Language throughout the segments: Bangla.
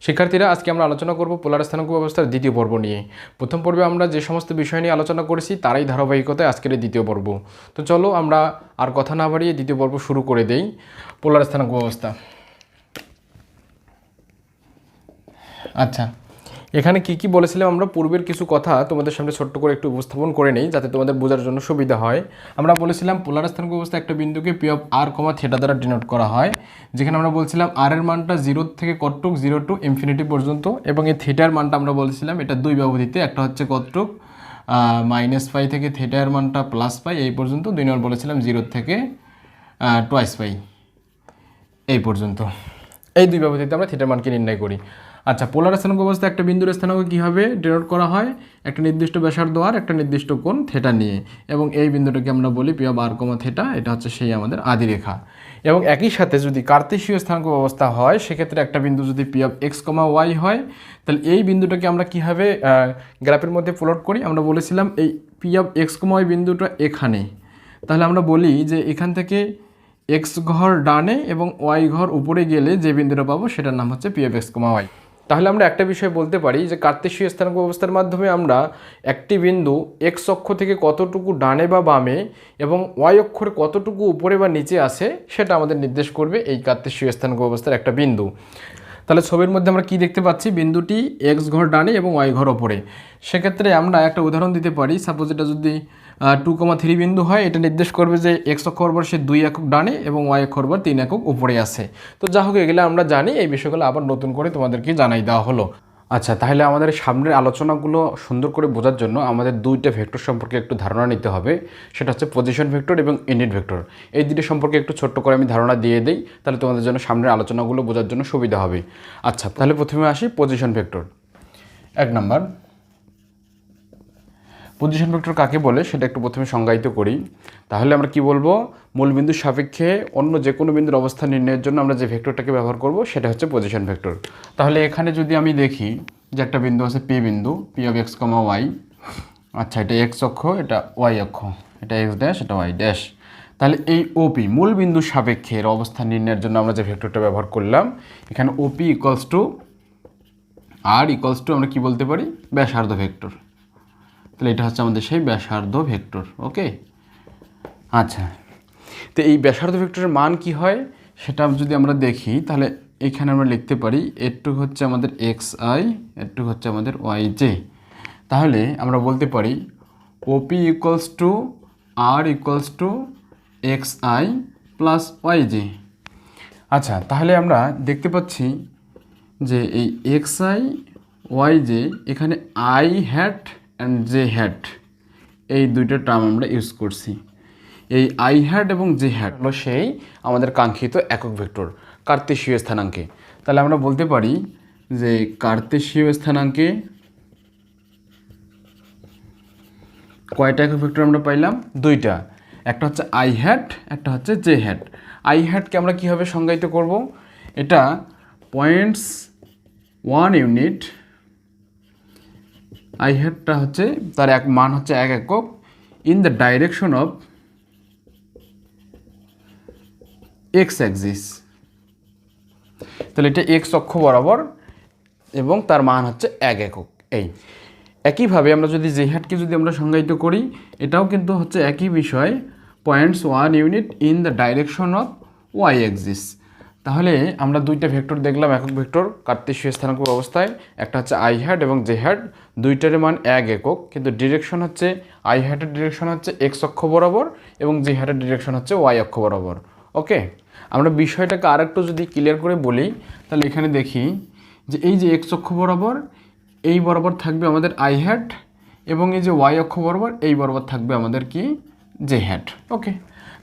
শিক্ষার্থীরা, আজকে আমরা আলোচনা করব পোলার স্থানাঙ্ক ব্যবস্থার দ্বিতীয় পর্ব নিয়ে। প্রথম পর্বে আমরা যে সমস্ত বিষয় নিয়ে আলোচনা করেছি তারই ধারাবাহিকতায় আজকের এই দ্বিতীয় পর্ব। তো চলো আমরা আর কথা না বাড়িয়ে দ্বিতীয় পর্ব শুরু করে দেই। পোলার স্থানাঙ্ক ব্যবস্থা। আচ্ছা, এখানে কি কি বলেছিলাম আমরা পূর্বের কিছু কথা তোমাদের সামনে ছোট্ট করে একটু উপস্থাপন করে নেই, যাতে তোমাদের বোঝার জন্য সুবিধা হয়। আমরা বলেছিলাম পোলার স্থানাঙ্ক ব্যবস্থা একটা বিন্দুকে P of R comma theta দ্বারা ডিনোট করা হয়, যেখানে আমরা বলছিলাম আর এর মানটা 0 থেকে কতটুক 0 টু ইনফিনিটি পর্যন্ত, এবং এই থিটার মানটা আমরা বলছিলাম এটা দুই ব্যবধিতে, একটা হচ্ছে কতটুক -π থেকে থিটার মানটা +π এই পর্যন্ত, দুই নম্বর বলেছিলাম 0 থেকে 2π এই পর্যন্ত। এই দুই ব্যবধিতে আমরা থিটার মানকে নির্ণয় করি। আচ্ছা, পোলার স্থানাঙ্ক ব্যবস্থা একটা বিন্দুর স্থানাঙ্ক কীভাবে ডিনোট করা হয়? একটা নির্দিষ্ট ব্যাসার্ধ আর একটা নির্দিষ্ট কোণ থিটা নিয়ে, এবং এই বিন্দুটাকে আমরা বলি P of R comma theta. এটা হচ্ছে সেই আমাদের আদিরেখা। এবং একই সাথে যদি কার্তেশীয় স্থানাঙ্ক ব্যবস্থা হয়, সেক্ষেত্রে একটা বিন্দু যদি P of X comma Y হয়, তাহলে এই বিন্দুটাকে আমরা কীভাবে গ্রাফের মধ্যে প্লট করি? আমরা বলেছিলাম এই P of X comma Y বিন্দুটা এখানে, তাহলে আমরা বলি যে এখান থেকে এক্স ঘর ডানে এবং ওয়াই ঘর উপরে গেলে যে বিন্দুটা পাবো সেটার নাম হচ্ছে P of X comma Y. তাহলে আমরা একটা বিষয় বলতে পারি যে কার্তেশীয় স্থানাঙ্ক ব্যবস্থার মাধ্যমে আমরা একটি বিন্দু এক্স অক্ষ থেকে কতটুকু ডানে বা বামে এবং ওয়াই অক্ষরে কতটুকু উপরে বা নিচে আসে সেটা আমাদের নির্দেশ করবে এই কার্তেশীয় স্থানাঙ্ক ব্যবস্থার একটা বিন্দু। তাহলে ছবির মধ্যে আমরা কি দেখতে পাচ্ছি? বিন্দুটি এক্স ঘর ডানে এবং ওয়াই ঘর ওপরে। সেক্ষেত্রে আমরা একটা উদাহরণ দিতে পারি। সাপোজ এটা যদি 2,3 বিন্দু হয়, এটা নির্দেশ করবে যে এক্স অক্ষ বরাবর সে 2 একক ডানে এবং ওয়াই অক্ষ বরাবর 3 একক উপরে আছে। তো যা হোক, এগুলো আমরা জানি, এই বিষয়গুলো আবার নতুন করে তোমাদেরকে জানাই দেওয়া হলো। আচ্ছা, তাহলে আমাদের সামনের আলোচনাগুলো সুন্দর করে বোঝার জন্য আমাদের দুইটা ভেক্টর সম্পর্কে একটু ধারণা নিতে হবে। সেটা হচ্ছে পজিশন ভেক্টর এবং ইউনিট ভেক্টর। এই দুটো সম্পর্কে একটু ছোট্ট করে আমি ধারণা দিয়ে দিই, তাহলে তোমাদের জন্য সামনের আলোচনাগুলো বোঝার জন্য সুবিধা হবে। আচ্ছা, তাহলে প্রথমে আসি position vector. 1 number, position vector কাকে বলে সেটা একটু প্রথমে সংজ্ঞায়িত করি। তাহলে আমরা কি বলবো? মূল বিন্দুর সাপেক্ষে অন্য যে কোনো বিন্দুর অবস্থান নির্ণয়ের জন্য আমরা যে ভেক্টরটাকে ব্যবহার করব সেটা হচ্ছে পজিশন ভেক্টর। তাহলে এখানে যদি আমি দেখি যে একটা বিন্দু আছে পি বিন্দু, P of X comma Y. আচ্ছা, এটা এক্স অক্ষ, এটা ওয়াই অক্ষ, এটা এক্স ড্যাশ, এটা ওয়াই ড্যাশ। তাহলে এই ওপি মূল বিন্দুর সাপেক্ষে এর অবস্থান নির্ণয়ের জন্য আমরা যে ভেক্টরটা ব্যবহার করলাম, এখানে OP equals to R equals to আমরা কি বলতে পারি? ব্যাসার্ধ ভেক্টর। তাহলে এটা হচ্ছে আমাদের সেই ব্যাসার্ধ ভেক্টর। ওকে, আচ্ছা, তো এই ব্যাসার্ধ ভেক্টরের মান কি হয় সেটা যদি আমরা দেখি, তাহলে এখানে আমরা লিখতে পারি এটুক হচ্ছে আমাদের এক্স আই, এটুক হচ্ছে আমাদের ওয়াই জে। তাহলে আমরা বলতে পারি OP equals to R equals to X I plus Y J. আচ্ছা, তাহলে আমরা দেখতে পাচ্ছি যে এই এক্স আই ওয়াই জে, এখানে I hat and J hat এই দুইটা টার্ম আমরা ইউজ করছি। এই আই হ্যাট এবং জে হ্যাট হলো সেই আমাদের কাঙ্ক্ষিত একক ভেক্টর কার্তেশীয় স্থানাঙ্কে। তাহলে আমরা বলতে পারি যে কার্তেশীয় স্থানাঙ্কে কয়টা একক ভেক্টর আমরা পাইলাম? দুইটা। একটা হচ্ছে আই হ্যাট, একটা হচ্ছে জে হ্যাট। আই হ্যাটকে আমরা কীভাবে সংজ্ঞায়িত করব? এটা পয়েন্টস 1 ইউনিট। আই হ্যাটটা হচ্ছে তার এক মান হচ্ছে 1 একক in the direction of x Axis. তাহলে এটা এক্স অক্ষ বরাবর এবং তার মান হচ্ছে 1 একক। এই একইভাবে আমরা যদি জে হ্যাটকে যদি আমরা সংজ্ঞায়িত করি, এটাও কিন্তু হচ্ছে একই বিষয়, points 1 unit in the direction of Y axis. তাহলে আমরা দুইটা ভেক্টর দেখলাম, একক ভেক্টর কার্তেশীয় স্থানাঙ্ক অবস্থায়। একটা হচ্ছে আই হ্যাট এবং জে হ্যাট, দুইটার মান 1 একক, কিন্তু ডিরেকশন হচ্ছে আই হ্যাটের ডিরেকশন হচ্ছে এক্স অক্ষ বরাবর এবং জে হ্যাটের ডিরেকশন হচ্ছে ওয়াই অক্ষ বরাবর। ওকে, আমরা বিষয়টাকে আরেকটু যদি ক্লিয়ার করে বলি, তাহলে এখানে দেখি যে এই যে এক্স অক্ষ বরাবর, এই বরাবর থাকবে আমাদের আই হ্যাট, এবং এই যে ওয়াই অক্ষ বরাবর, এই বরাবর থাকবে আমাদের কি? J hat. ওকে,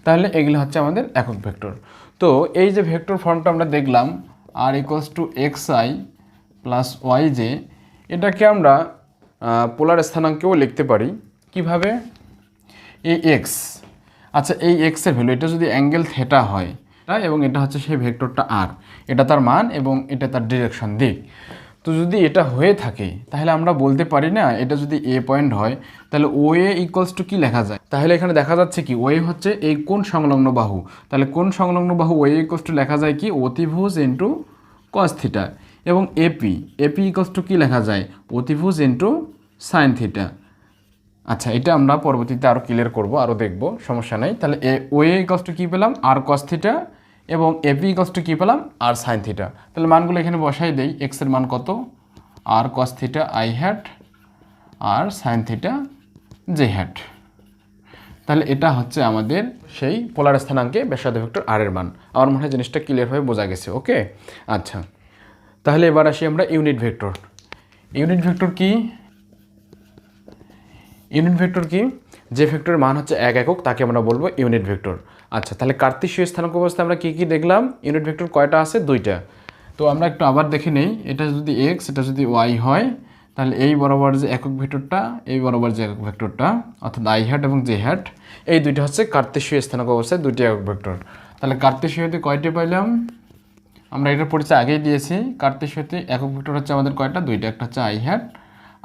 তাহলে এগুলো হচ্ছে আমাদের একক ভেক্টর। তো এই যে ভেক্টর ফর্মটা আমরা দেখলাম, R equals to X I plus Y J, এটাকে আমরা পোলার স্থানাঙ্কেও লিখতে পারি। কিভাবে? এই এক্স, আচ্ছা, এই এক্সের ভ্যালু, এটা যদি অ্যাঙ্গেল থেটা হয় এবং এটা হচ্ছে সেই ভেক্টরটা আর, এটা তার মান এবং এটা তার ডিরেকশন দিক। তো যদি এটা হয়ে থাকে, তাহলে আমরা বলতে পারি না, এটা যদি এ পয়েন্ট হয় তাহলে ও এ ইকুয়ালস টু কী লেখা যায়? তাহলে এখানে দেখা যাচ্ছে কি ও এ হচ্ছে এই কোণ সংলগ্ন বাহু। তাহলে কোণ সংলগ্ন বাহু ও এ ইকুয়ালস টু লেখা যায় কি? অতিভুজ ইন্টু কস থিটা। এবং এপি ইকুয়ালস টু কী লেখা যায়, অতিভুজ ইন্টু সাইন থিটা। আচ্ছা, এটা আমরা পরবর্তীতে আরও ক্লিয়ার করব, আরও দেখব, সমস্যা নেই। তাহলে ওএ ইকুয়ালস টু কী পেলাম, আর কস থিটা, এবং এপি ইকুয়ালস টু কী পেলাম, আর সাইন থিটা। তাহলে মানগুলো এখানে বসাই দেই। এক্সের মান কত, R cos theta I hat, R sine theta J hat. তাহলে এটা হচ্ছে আমাদের সেই পোলার স্থানাঙ্কে ব্যাসার্ধ ভেক্টর আর এর মান। আমার মনে হয় জিনিসটা ক্লিয়ারভাবে বোঝা গেছে। ওকে, আচ্ছা, তাহলে এবার আসি আমরা ইউনিট ভেক্টর। ইউনিট ভেক্টর কি? ইউনিট ভেক্টর কি? যে ভেক্টরের মান হচ্ছে 1 একক তাকে আমরা বলবো ইউনিট ভেক্টর। আচ্ছা, তাহলে কার্তেশীয় স্থানাঙ্ক অবস্থায় আমরা কি দেখলাম? ইউনিট ভেক্টর কয়টা আছে? 2টা। তো আমরা একটু আবার দেখে নেই। এটা যদি এক্স, এটা যদি ওয়াই হয়, তাহলে এই বরাবর যে একক ভেক্টরটা, এই বরাবর যে একক ভেক্টরটা, অর্থাৎ আই হ্যাট এবং জে হ্যাট, এই দুইটা হচ্ছে কার্তেশীয় স্থানাঙ্ক অবস্থায় 2টি একক ভেক্টর। তাহলে কার্তেশীয়তে কয়টি পাইলাম? আমরা এটার পরিচয় আগেই দিয়েছি। কার্তেশীয়তে একক ভেক্টর হচ্ছে আমাদের কয়টা? 2টা। একটা হচ্ছে আই হ্যাট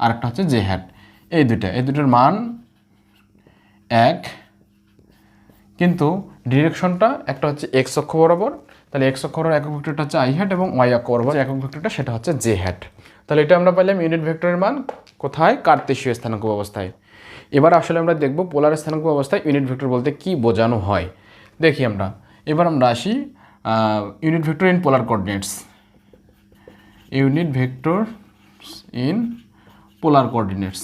আর একটা হচ্ছে জে হ্যাট। এই দুটোর মান 1, কিন্তু ডিরেকশনটা একটা হচ্ছে এক্স অক্ষ বরাবর। তাহলে এক্স অক্ষ বরাবর একক ভেক্টরটা হচ্ছে আই হ্যাট এবং ওয়াই অক্ষ বরাবর একক ভেক্টরটা সেটা হচ্ছে জে হ্যাট। তাহলে এটা আমরা পাইলাম ইউনিট ভেক্টরের মান কোথায়? কার্তেশীয় স্থানাঙ্ক অবস্থায়। এবার আসলে আমরা দেখব পোলার স্থানাঙ্ক অবস্থায় ইউনিট ভেক্টর বলতে কি বোঝানো হয়। দেখি আমরা। এবার আমরা আসি unit vector in polar coordinates. Unit vector in polar coordinates.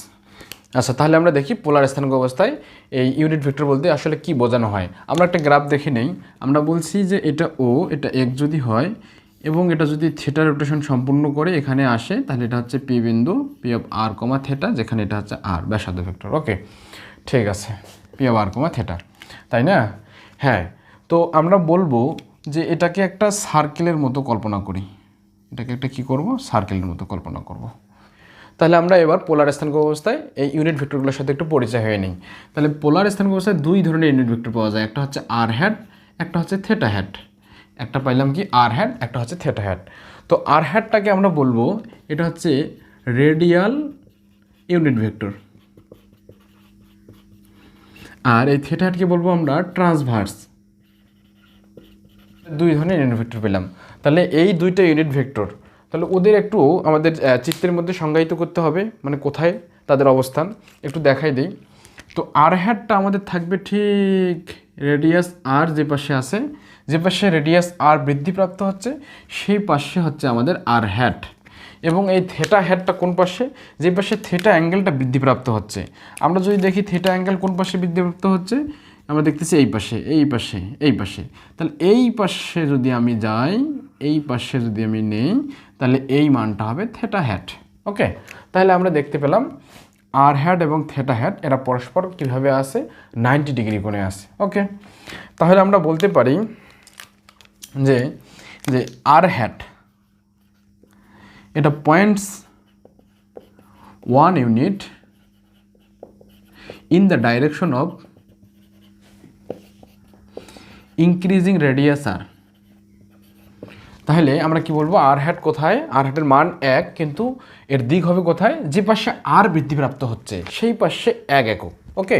আচ্ছা, তাহলে আমরা দেখি পোলার স্থানাঙ্ক অবস্থায় এই ইউনিট ভেক্টর বলতে আসলে কি বোঝানো হয়। আমরা একটা গ্রাফ দেখে নেই। আমরা বলছি যে এটা ও, এটা এক যদি হয় এবং এটা যদি থিটা রোটেশন সম্পূর্ণ করে এখানে আসে, তাহলে এটা হচ্ছে পি বিন্দু, P of R comma theta, যেখানে এটা হচ্ছে আর ব্যাসার্ধ ভেক্টর। ওকে, ঠিক আছে, P of R comma theta, তাই না? হ্যাঁ, তো আমরা বলবো যে এটাকে একটা সার্কেলের মতো কল্পনা করি। এটাকে একটা কী করব? সার্কেলের মতো কল্পনা করব। তাহলে আমরা এবার পোলার স্থানাঙ্ক অবস্থায় এই ইউনিট ভেক্টরগুলোর সাথে একটু পরিচয় হয়ে নিই। তাহলে পোলার স্থানাঙ্ক অবস্থায় 2 ধরনের ইউনিট ভেক্টর পাওয়া যায়। একটা হচ্ছে আর হ্যাট, একটা হচ্ছে থিটা হ্যাট। একটা পাইলাম কি আর হ্যাট, একটা হচ্ছে থিটা হ্যাট। তো আর হ্যাটটাকে আমরা বলবো এটা হচ্ছে রেডিয়াল ইউনিট ভেক্টর, আর এই থিটা হ্যাটকে বলবো আমরা ট্রান্সভার্স। 2 ধরনের ইউনিট ভেক্টর পেলাম। তাহলে এই 2টা ইউনিট ভেক্টর, তাহলে ওদের একটু আমাদের চিত্রের মধ্যে সংজ্ঞায়িত করতে হবে, মানে কোথায় তাদের অবস্থান একটু দেখাই দিই। তো আর হ্যাটটা আমাদের থাকবে ঠিক রেডিয়াস আর যে পাশে আছে, যে পাশে রেডিয়াস আর বৃদ্ধিপ্রাপ্ত হচ্ছে সেই পাশে হচ্ছে আমাদের আর হ্যাট। এবং এই থিটা হ্যাটটা কোন পাশে? যে পাশে থিটা অ্যাঙ্গেলটা বৃদ্ধিপ্রাপ্ত হচ্ছে। আমরা যদি দেখি থিটা অ্যাঙ্গেল কোন পাশে বৃদ্ধিপ্রাপ্ত হচ্ছে, আমরা দেখতেছি এই পাশে, এই পাশে, এই পাশে। তাহলে এই পাশে যদি আমি যাই, এই পাশে যদি আমি নেই, তাহলে এই মানটা হবে থিটা হ্যাট। ওকে, তাহলে আমরা দেখতে পেলাম আর হ্যাট এবং থিটা হ্যাট এরা পরস্পর কীভাবে আছে? 90 ডিগ্রি কোণে আছে। ওকে, তাহলে আমরা বলতে পারি যে যে আর হ্যাট এটা points 1 unit in the direction of increasing radius R. তাহলে আমরা কি বলবো? আর হ্যাট কোথায়? আর হ্যাটের মান 1, কিন্তু এর দিক হবে কোথায়? যে পাশে আর বৃদ্ধিপ্রাপ্ত হচ্ছে সেই পাশে 1 একক। ওকে,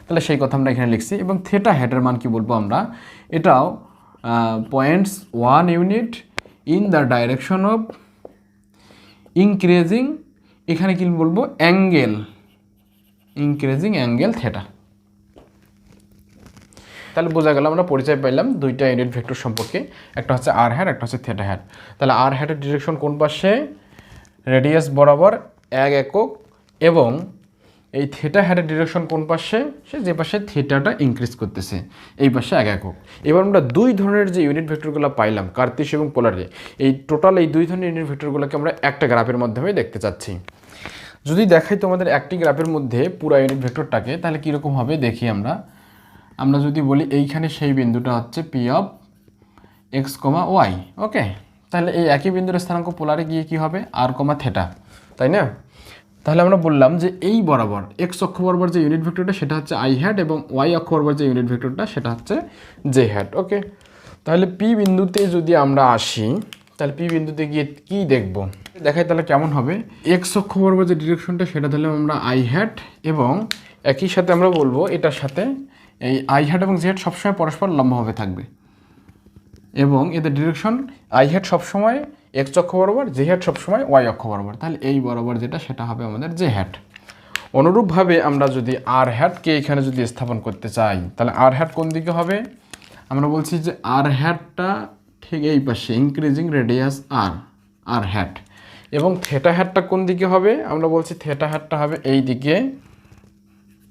তাহলে সেই কথা আমরা এখানে লিখছি। এবং থিটা হ্যাটের মান কি বলবো আমরা? এটাও points 1 unit in the direction of increasing, এখানে কি বলবো? Angle, increasing angle theta. তাহলে বোঝা গেল, আমরা পরিচয় পাইলাম 2টা ইউনিট ভেক্টর সম্পর্কে। একটা হচ্ছে আর হ্যাট, একটা হচ্ছে থিটা হ্যাট। তাহলে আর হ্যাটের ডিরেকশন কোন পাশে? রেডিয়াস বরাবর 1 একক। এবং এই থিটা হ্যাটের ডিরেকশন কোন পাশে? সে যে পাশে থিটাটা ইনক্রিজ করতেছে, এই পাশে 1 একক। এবার আমরা 2 ধরনের যে ইউনিট ভেক্টরগুলো পাইলাম, কার্তেশীয় এবং পোলারে, এই টোটাল এই 2 ধরনের ইউনিট ভেক্টরগুলোকে আমরা একটা গ্রাফের মাধ্যমে দেখতে চাচ্ছি। যদি দেখাই তোমাদের একটি গ্রাফের মধ্যে পুরো ইউনিট ভেক্টরটাকে, তাহলে কীরকম হবে দেখি আমরা। আমরা যদি বলি এইখানে সেই বিন্দুটা হচ্ছে P of X comma Y. Okay, তাহলে এই একই বিন্দুর স্থানাঙ্ক পোলারে গিয়ে কি হবে? আর কমা থিটা, তাই না? তাহলে আমরা বললাম যে এই বরাবর এক্স অক্ষ বরাবর যে ইউনিট ভেক্টরটা সেটা হচ্ছে আই হ্যাট, এবং ওয়াই অক্ষ বরাবর যে ইউনিট ভেক্টরটা সেটা হচ্ছে জে হ্যাট। ওকে, তাহলে পি বিন্দুতে যদি আমরা আসি, তাহলে পি বিন্দুতে গিয়ে কি দেখব দেখাই, তাহলে কেমন হবে? এক্স অক্ষ বরাবর যে ডিরেকশনটা সেটা দিলাম আমরা আই হ্যাট, এবং একই সাথে আমরা বলবো এটার সাথে এই আই হ্যাট এবং জে হ্যাট সবসময় পরস্পর লম্বভাবে থাকবে। এবং এদের ডিরেকশন আই হ্যাট সবসময় এক্স অক্ষ বরাবর, জে হ্যাট সবসময় ওয়াই অক্ষ বরাবর। তাহলে এই বরাবর যেটা সেটা হবে আমাদের জে হ্যাট। অনুরূপভাবে আমরা যদি আর হ্যাটকে এখানে যদি স্থাপন করতে চাই তাহলে আর হ্যাট কোন দিকে হবে? আমরা বলছি যে আর হ্যাটটা ঠিক এই পাশে, ইনক্রিজিং রেডিয়াস আর হ্যাট। এবং থেটা হ্যাটটা কোন দিকে হবে? আমরা বলছি থেটা হ্যাটটা হবে এই দিকে,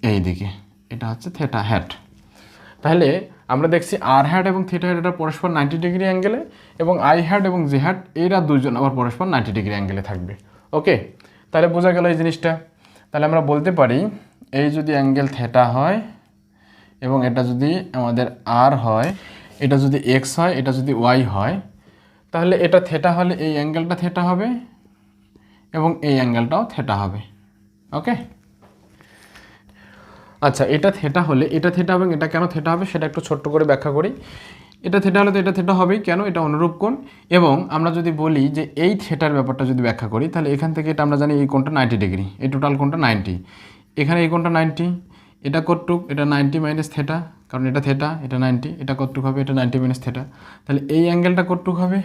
এই দিকে, এটা হচ্ছে থেটা হ্যাট। তাহলে আমরা দেখছি আর হ্যাট এবং থিটা হ্যাট এটা পরস্পর 90 ডিগ্রি অ্যাঙ্গেলে, এবং আই হ্যাট এবং জে হ্যাট এরা দুজন আবার পরস্পর 90 ডিগ্রি অ্যাঙ্গেলে থাকবে। ওকে, তাহলে বোঝা গেল এই জিনিসটা। তাহলে আমরা বলতে পারি এই যদি অ্যাঙ্গেল থেটা হয় এবং এটা যদি আমাদের আর হয়, এটা যদি এক্স হয়, এটা যদি ওয়াই হয়, তাহলে এটা থেটা হলে এই অ্যাঙ্গেলটা থেটা হবে এবং এই অ্যাঙ্গেলটাও থেটা হবে। ওকে, আচ্ছা, এটা থেটা হলে এটা থেটা হবে, এটা কেন থেটা হবে সেটা একটু ছোট্ট করে ব্যাখ্যা করি। এটা থেটা হলে তো এটা থেটা হবেই, কেন? এটা অনুরূপ কোণ। এবং আমরা যদি বলি যে এই থেটার ব্যাপারটা যদি ব্যাখ্যা করি, তাহলে এখান থেকে এটা আমরা জানি এই কোণটা 90 ডিগ্রি, এই টোটাল কোণটা 90, এখানে এই কোণটা 90, এটা কতটুক? এটা 90 মাইনাস থেটা, কারণ এটা থেটা, এটা 90, এটা কতটুক হবে? এটা 90 মাইনাস থেটা। তাহলে এই অ্যাঙ্গেলটা কতটুক হবে?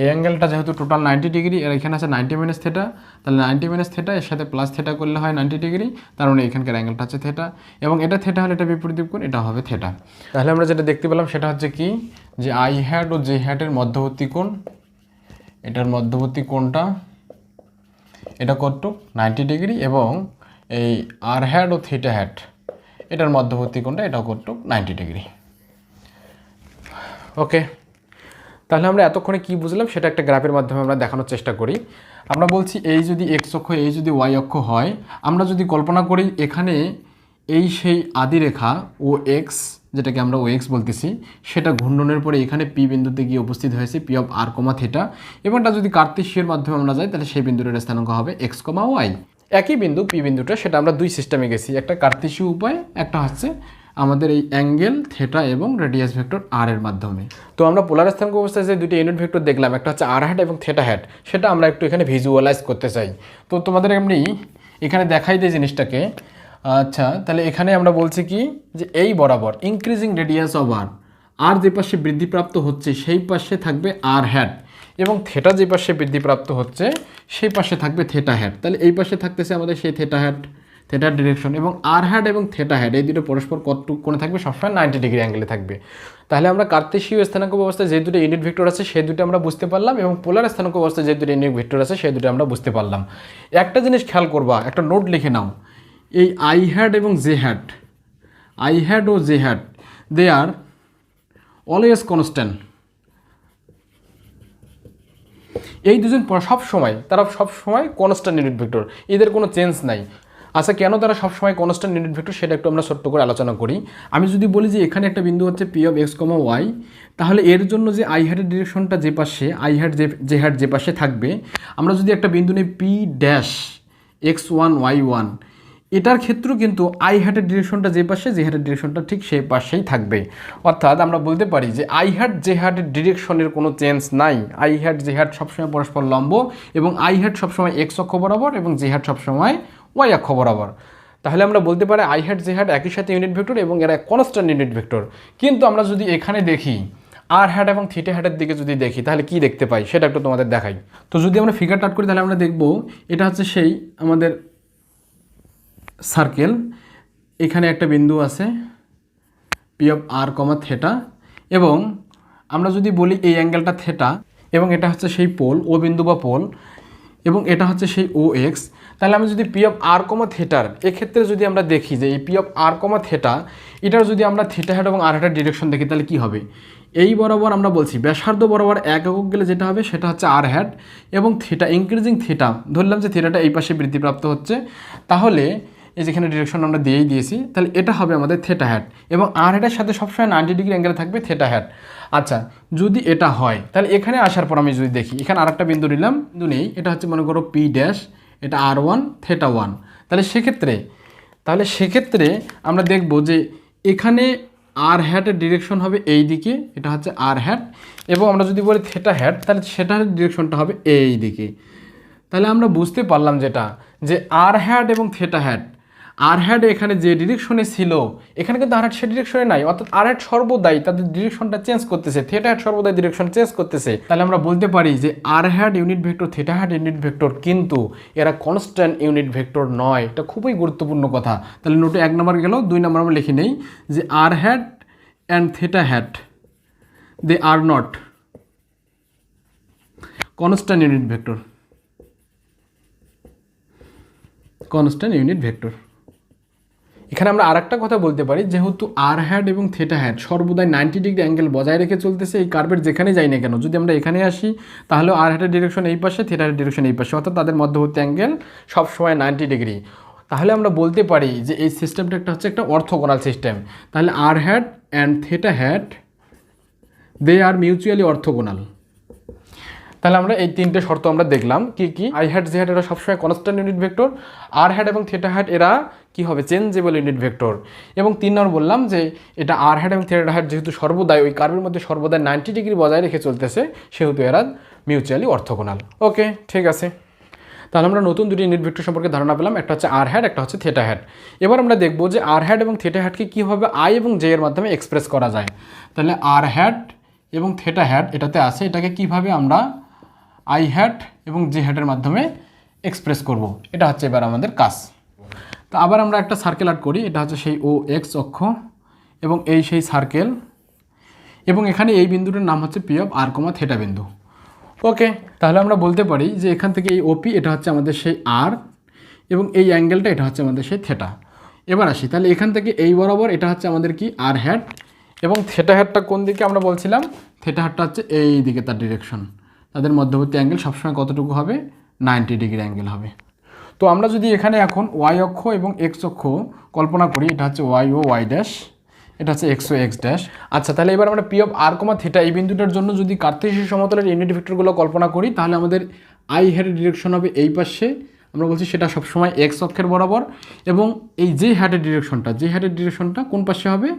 এই অ্যাঙ্গেলটা যেহেতু টোটাল 90 ডিগ্রি, আর এখানে আছে 90 মাইনাস থেটা, তাহলে 90 মাইনাস থেটা এর সাথে প্লাস থেটা করলে হয় 90 ডিগ্রি, তার মানে এখানকার অ্যাঙ্গেলটা হচ্ছে থেটা, এবং এটা থেটা হলে এটা বিপরীত কোণ, এটা হবে থেটা। তাহলে আমরা যেটা দেখতে পেলাম সেটা হচ্ছে কি, যে আই হ্যাট ও জে হ্যাটের মধ্যবর্তী কোণ, এটার মধ্যবর্তী কোণটা এটা কতটুক? 90 ডিগ্রি, এবং এই আর হ্যাট ও থিটা হ্যাট এটার মধ্যবর্তী কোণটা এটাও কতটুক? 90 ডিগ্রি। ওকে, তাহলে আমরা এতক্ষণে কি বুঝলাম সেটা একটা গ্রাফের মাধ্যমে আমরা দেখানোর চেষ্টা করি। আমরা বলছি এই যদি এক্স অক্ষ, এই যদি ওয়াই অক্ষ হয়, আমরা যদি কল্পনা করি এখানে এই সেই আদি রেখা ও এক্স, যেটাকে আমরা ও এক্স বলতেছি, সেটা ঘূর্ণনের পরে এখানে পি বিন্দুতে গিয়ে উপস্থিত হয়েছে, P of R comma theta, এবং এটা যদি কার্তেশীয়ের মাধ্যমে আমরা যাই তাহলে সেই বিন্দুটার স্থানাঙ্ক হবে এক্স কমা ওয়াই। একই বিন্দু পি বিন্দুটা, সেটা আমরা দুই সিস্টেমে গেছি, একটা কার্তেশীয় উপায়, একটা হচ্ছে আমাদের এই অ্যাঙ্গেল থেটা এবং রেডিয়াস ভেক্টর আর এর মাধ্যমে। তো আমরা পোলার স্থানাঙ্ক অবস্থায় যে দুটি ইউনিট ভেক্টর দেখলাম, একটা হচ্ছে আর হ্যাট এবং থেটা হ্যাট, সেটা আমরা একটু এখানে ভিজুয়ালাইজ করতে চাই। তো তোমাদের এমনি এখানে দেখাই দিই জিনিসটাকে। আচ্ছা, তাহলে এখানে আমরা বলছি কি, যে এই বরাবর ইনক্রিজিং রেডিয়াস অফ আর যে পাশে বৃদ্ধিপ্রাপ্ত হচ্ছে সেই পাশে থাকবে আর হ্যাট, এবং থেটা যে পাশে বৃদ্ধিপ্রাপ্ত হচ্ছে সেই পাশে থাকবে থেটা হ্যাট। তাহলে এই পাশে থাকতেছে আমাদের সেই থেটা হ্যাট, থেটার ডিরেকশন, এবং আর হ্যাট এবং থেটা হ্যাট এই দুটো পরস্পর কতটুকু কোণে থাকবে? সবসময় 90 ডিগ্রি অ্যাঙ্গেলে থাকবে। তাহলে আমরা কার্তেশীয় স্থানাঙ্ক ব্যবস্থায় যে দুটো ইউনিট ভেক্টর আছে সেই দুটো আমরা বুঝতে পারলাম, এবং পোলার স্থানাঙ্ক ব্যবস্থায় যে দুটো ইউনিট ভেক্টর আছে সেই দুটো আমরা বুঝতে পারলাম। একটা জিনিস খেয়াল করবা, একটা নোট লিখে নাও, এই আই হ্যাট এবং জে হ্যাট, আই হ্যাট ও J hat, they are always constant. এই দুজন সবসময়, তারা সবসময় কনস্ট্যান্ট ইউনিট ভেক্টর, এদের কোনো চেঞ্জ নাই। আচ্ছা, কেন তারা সবসময় কনস্ট্যান্ট ইউনিট ভেক্টর সেটা একটু আমরা ছোট্ট করে আলোচনা করি। আমি যদি বলি যে এখানে একটা বিন্দু হচ্ছে P of X comma Y, তাহলে এর জন্য যে আই হ্যাটের ডিরেকশনটা যে পাশে, আই হ্যাট জে হ্যাট যে পাশে থাকবে, আমরা যদি একটা বিন্দু নিই P dash X one Y one, এটার ক্ষেত্রেও কিন্তু আই হ্যাটের ডিরেকশনটা যে পাশে, জে হ্যাটের ডিরেকশনটা ঠিক সেই পাশেই থাকবে। অর্থাৎ আমরা বলতে পারি যে আই হ্যাট জে হ্যাটের ডিরেকশনের কোনো চেঞ্জ নাই, আই হ্যাট জে হ্যাট সবসময় পরস্পর লম্ব, এবং আই হ্যাট সবসময় এক্স অক্ষ বরাবর এবং জে হ্যাট সবসময় ওয়াই অক্ষ বরাবর। তাহলে আমরা বলতে পারি আই হ্যাট জে হ্যাট একই সাথে ইউনিট ভেক্টর এবং এরা কনস্ট্যান্ট ইউনিট ভেক্টর। কিন্তু আমরা যদি এখানে দেখি আর হ্যাট এবং থিটা হ্যাটের দিকে যদি দেখি, তাহলে কি দেখতে পাই সেটা একটু তোমাদের দেখাই। তো যদি আমরা ফিগার টাট করি তাহলে আমরা দেখব এটা হচ্ছে সেই আমাদের সার্কেল, এখানে একটা বিন্দু আছে P of R comma theta, এবং আমরা যদি বলি এই অ্যাঙ্গেলটা থেটা, এবং এটা হচ্ছে সেই পোল ও বিন্দু বা পোল, এবং এটা হচ্ছে সেই ও এক্স। তাহলে আমি যদি পি অফ আর কমা থেটার এক্ষেত্রে যদি আমরা দেখি যে এই P of R comma theta, এটার যদি আমরা থিটা হ্যাট এবং আর হ্যাটের ডিরেকশন দেখি, তাহলে কি হবে? এই বরাবর আমরা বলছি ব্যাসার্ধ বরাবর এক একক গেলে যেটা হবে সেটা হচ্ছে আর হ্যাট, এবং থিটা ইনক্রিজিং থিটা, ধরলাম যে থিটাটা এই পাশে বৃদ্ধিপ্রাপ্ত হচ্ছে, তাহলে এই যেখানে ডিরেকশন আমরা দিয়েই দিয়েছি, তাহলে এটা হবে আমাদের থেটা হ্যাট, এবং আর হ্যাটের সাথে সবসময় 90 ডিগ্রি অ্যাঙ্গেলে থাকবে থেটা হ্যাট। আচ্ছা, যদি এটা হয় তাহলে এখানে আসার পর আমি যদি দেখি, এখানে আরেকটা বিন্দু নিলাম, বিন্দু নেই, এটা হচ্ছে মনে করো পি ড্যাশ, এটা আর ওয়ান থেটা ওয়ান। তাহলে সেক্ষেত্রে আমরা দেখব যে এখানে আর হ্যাটের ডিরেকশন হবে এই দিকে, এটা হচ্ছে আর হ্যাট, এবং আমরা যদি বলি থেটা হ্যাট তাহলে সেটার ডিরেকশনটা হবে এই দিকে। তাহলে আমরা বুঝতে পারলাম যেটা, যে আর হ্যাট এবং থেটা হ্যাট, আর হ্যাড এখানে যে ডিরেকশনে ছিল এখানে কিন্তু আর হ্যাড সে ডিরেকশনে নাই, অর্থাৎ আর হ্যাড সর্বদাই তাদের ডিরেকশনটা চেঞ্জ করতেছে, থিটা হ্যাড সর্বদাই ডিরেকশন চেঞ্জ করতেছে। তাহলে আমরা বলতে পারি যে R hat unit vector, theta hat unit vector, কিন্তু এরা কনস্ট্যান্ট ইউনিট ভেক্টর নয়। এটা খুবই গুরুত্বপূর্ণ কথা। তাহলে নোটে 1 নম্বর গেল, 2 নম্বর আমরা লিখে নেই যে R hat and theta hat they are not constant unit vector, constant unit vector. এখানে আমরা আরেকটা কথা বলতে পারি, যেহেতু আর হ্যাড এবং থিটা হ্যাড সর্বদাই 90 ডিগ্রি অ্যাঙ্গেল বজায় রেখে চলতেছে এই কার্ভের যেখানে যাই না কেন, যদি আমরা এখানে আসি তাহলে আর হ্যাডের ডিরেকশন এই পাশে, থিটা হ্যাডের ডিরেকশন এই পাশে, অর্থাৎ তাদের মধ্যবর্তী অ্যাঙ্গেল সবসময় 90 ডিগ্রি। তাহলে আমরা বলতে পারি যে এই সিস্টেমটা হচ্ছে একটা অর্থোগোনাল সিস্টেম। তাহলে R hat and theta hat they are mutually orthogonal. তাহলে আমরা এই 3টে শর্ত আমরা দেখলাম কি কি। আই হ্যাড জে হ্যাড এরা সবসময় constant unit vector, R hat এবং থিটা হ্যাড এরা কি হবে চেঞ্জেবল ইউনিট ভেক্টর, এবং 3 নম্বর বললাম যে এটা আর হ্যাড এবং থিটা হ্যাড যেহেতু সর্বদাই ওই কার্ভের মধ্যে সর্বদাই 90 ডিগ্রি বজায় রেখে চলতেছে সেহেতু এরা মিউচুয়ালি অর্থোগোনাল। ওকে, ঠিক আছে। তাহলে আমরা নতুন 2টি ইউনিট ভেক্টর সম্পর্কে ধারণা পেলাম, একটা হচ্ছে আর হ্যাড, একটা হচ্ছে থিটা হ্যাড। এবার আমরা দেখব যে আর হ্যাড এবং থিটা হ্যাডকে কীভাবে আই এবং জে এর মাধ্যমে এক্সপ্রেস করা যায়। তাহলে আর হ্যাড এবং থিটা হ্যাড এটাতে আছে, এটাকে কিভাবে আমরা আই হ্যাড এবং জে হ্যাডের মাধ্যমে এক্সপ্রেস করব, এটা হচ্ছে এবার আমাদের কাজ। তো আবার আমরা একটা সার্কেল আর্ট করি, এটা হচ্ছে সেই ও এক্স অক্ষ এবং এই সেই সার্কেল, এবং এখানে এই বিন্দুটার নাম হচ্ছে P of R comma theta বিন্দু। ওকে, তাহলে আমরা বলতে পারি যে এখান থেকে এই ওপি এটা হচ্ছে আমাদের সেই আর, এবং এই অ্যাঙ্গেলটা এটা হচ্ছে আমাদের সেই থিটা। এবার আসি, তাহলে এখান থেকে এই বরাবর এটা হচ্ছে আমাদের কি আর হ্যাড, এবং থিটা হ্যাডটা কোন দিকে আমরা বলছিলাম, থিটা হ্যাডটা হচ্ছে এই দিকে তার ডিরেকশন। তাদের মধ্যবর্তী অ্যাঙ্গেল সবসময় কতটুকু হবে, 90 ডিগ্রি অ্যাঙ্গেল হবে। তো আমরা যদি এখানে এখন ওয়াই অক্ষ এবং এক্স অক্ষ কল্পনা করি, এটা হচ্ছে ওয়াই ও ওয়াই ড্যাশ, এটা হচ্ছে এক্স ও এক্স ড্যাশ। আচ্ছা, তাহলে এবার আমরা P of R comma theta এই বিন্দুটার জন্য যদি কার্তেশীয় সমতলের ইউনিট ভেক্টরগুলো কল্পনা করি, তাহলে আমাদের আই হ্যাডের ডিরেকশন হবে এই পাশে, আমরা বলছি সেটা সবসময় এক্স অক্ষের বরাবর, এবং এই যে হ্যাডের ডিরেকশনটা কোন পাশে হবে,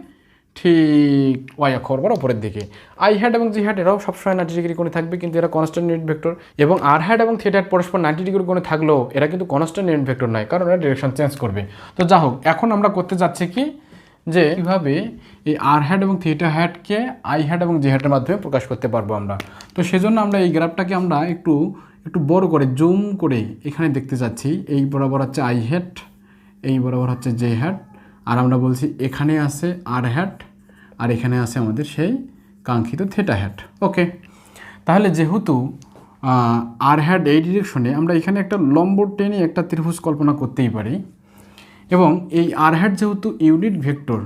ঠিক ওয়াই অক্ষ বরাবর উপরের দিকে। আই হ্যাড এবং জি হ্যাড এরাও সবসময় 90 ডিগ্রি কোণে থাকবে, কিন্তু এরা কনস্ট্যান্ট ইউনিট ভেক্টর, এবং আর হ্যাড এবং থিটা হ্যাড পরস্পর 90 ডিগ্রি কোণে থাকলেও এরা কিন্তু কনস্ট্যান্ট ইউনিট ভেক্টর নয়, কারণ এরা ডিরেকশন চেঞ্জ করবে। তো যা হোক, এখন আমরা করতে যাচ্ছি কি, যে কীভাবে এই আর হ্যাড এবং থিটা হ্যাডকে আই হ্যাড এবং জে হ্যাডের মাধ্যমে প্রকাশ করতে পারবো আমরা। তো সেজন্য আমরা এই গ্রাফটাকে আমরা একটু বড় করে জুম করে এখানে দেখতে যাচ্ছি। এই বরাবর হচ্ছে আই হ্যাড, এই বরাবর হচ্ছে জে হ্যাড, আর আমরা বলছি এখানে আছে আর হ্যাড, আর এখানে আছে আমাদের সেই কাঙ্ক্ষিত থিটা হ্যাড। ওকে, তাহলে যেহেতু আর হ্যাড এই ডিরেকশনে, আমরা এখানে একটা লম্ব টেনে একটা ত্রিভুজ কল্পনা করতেই পারি, এবং এই আর হ্যাড যেহেতু ইউনিট ভেক্টর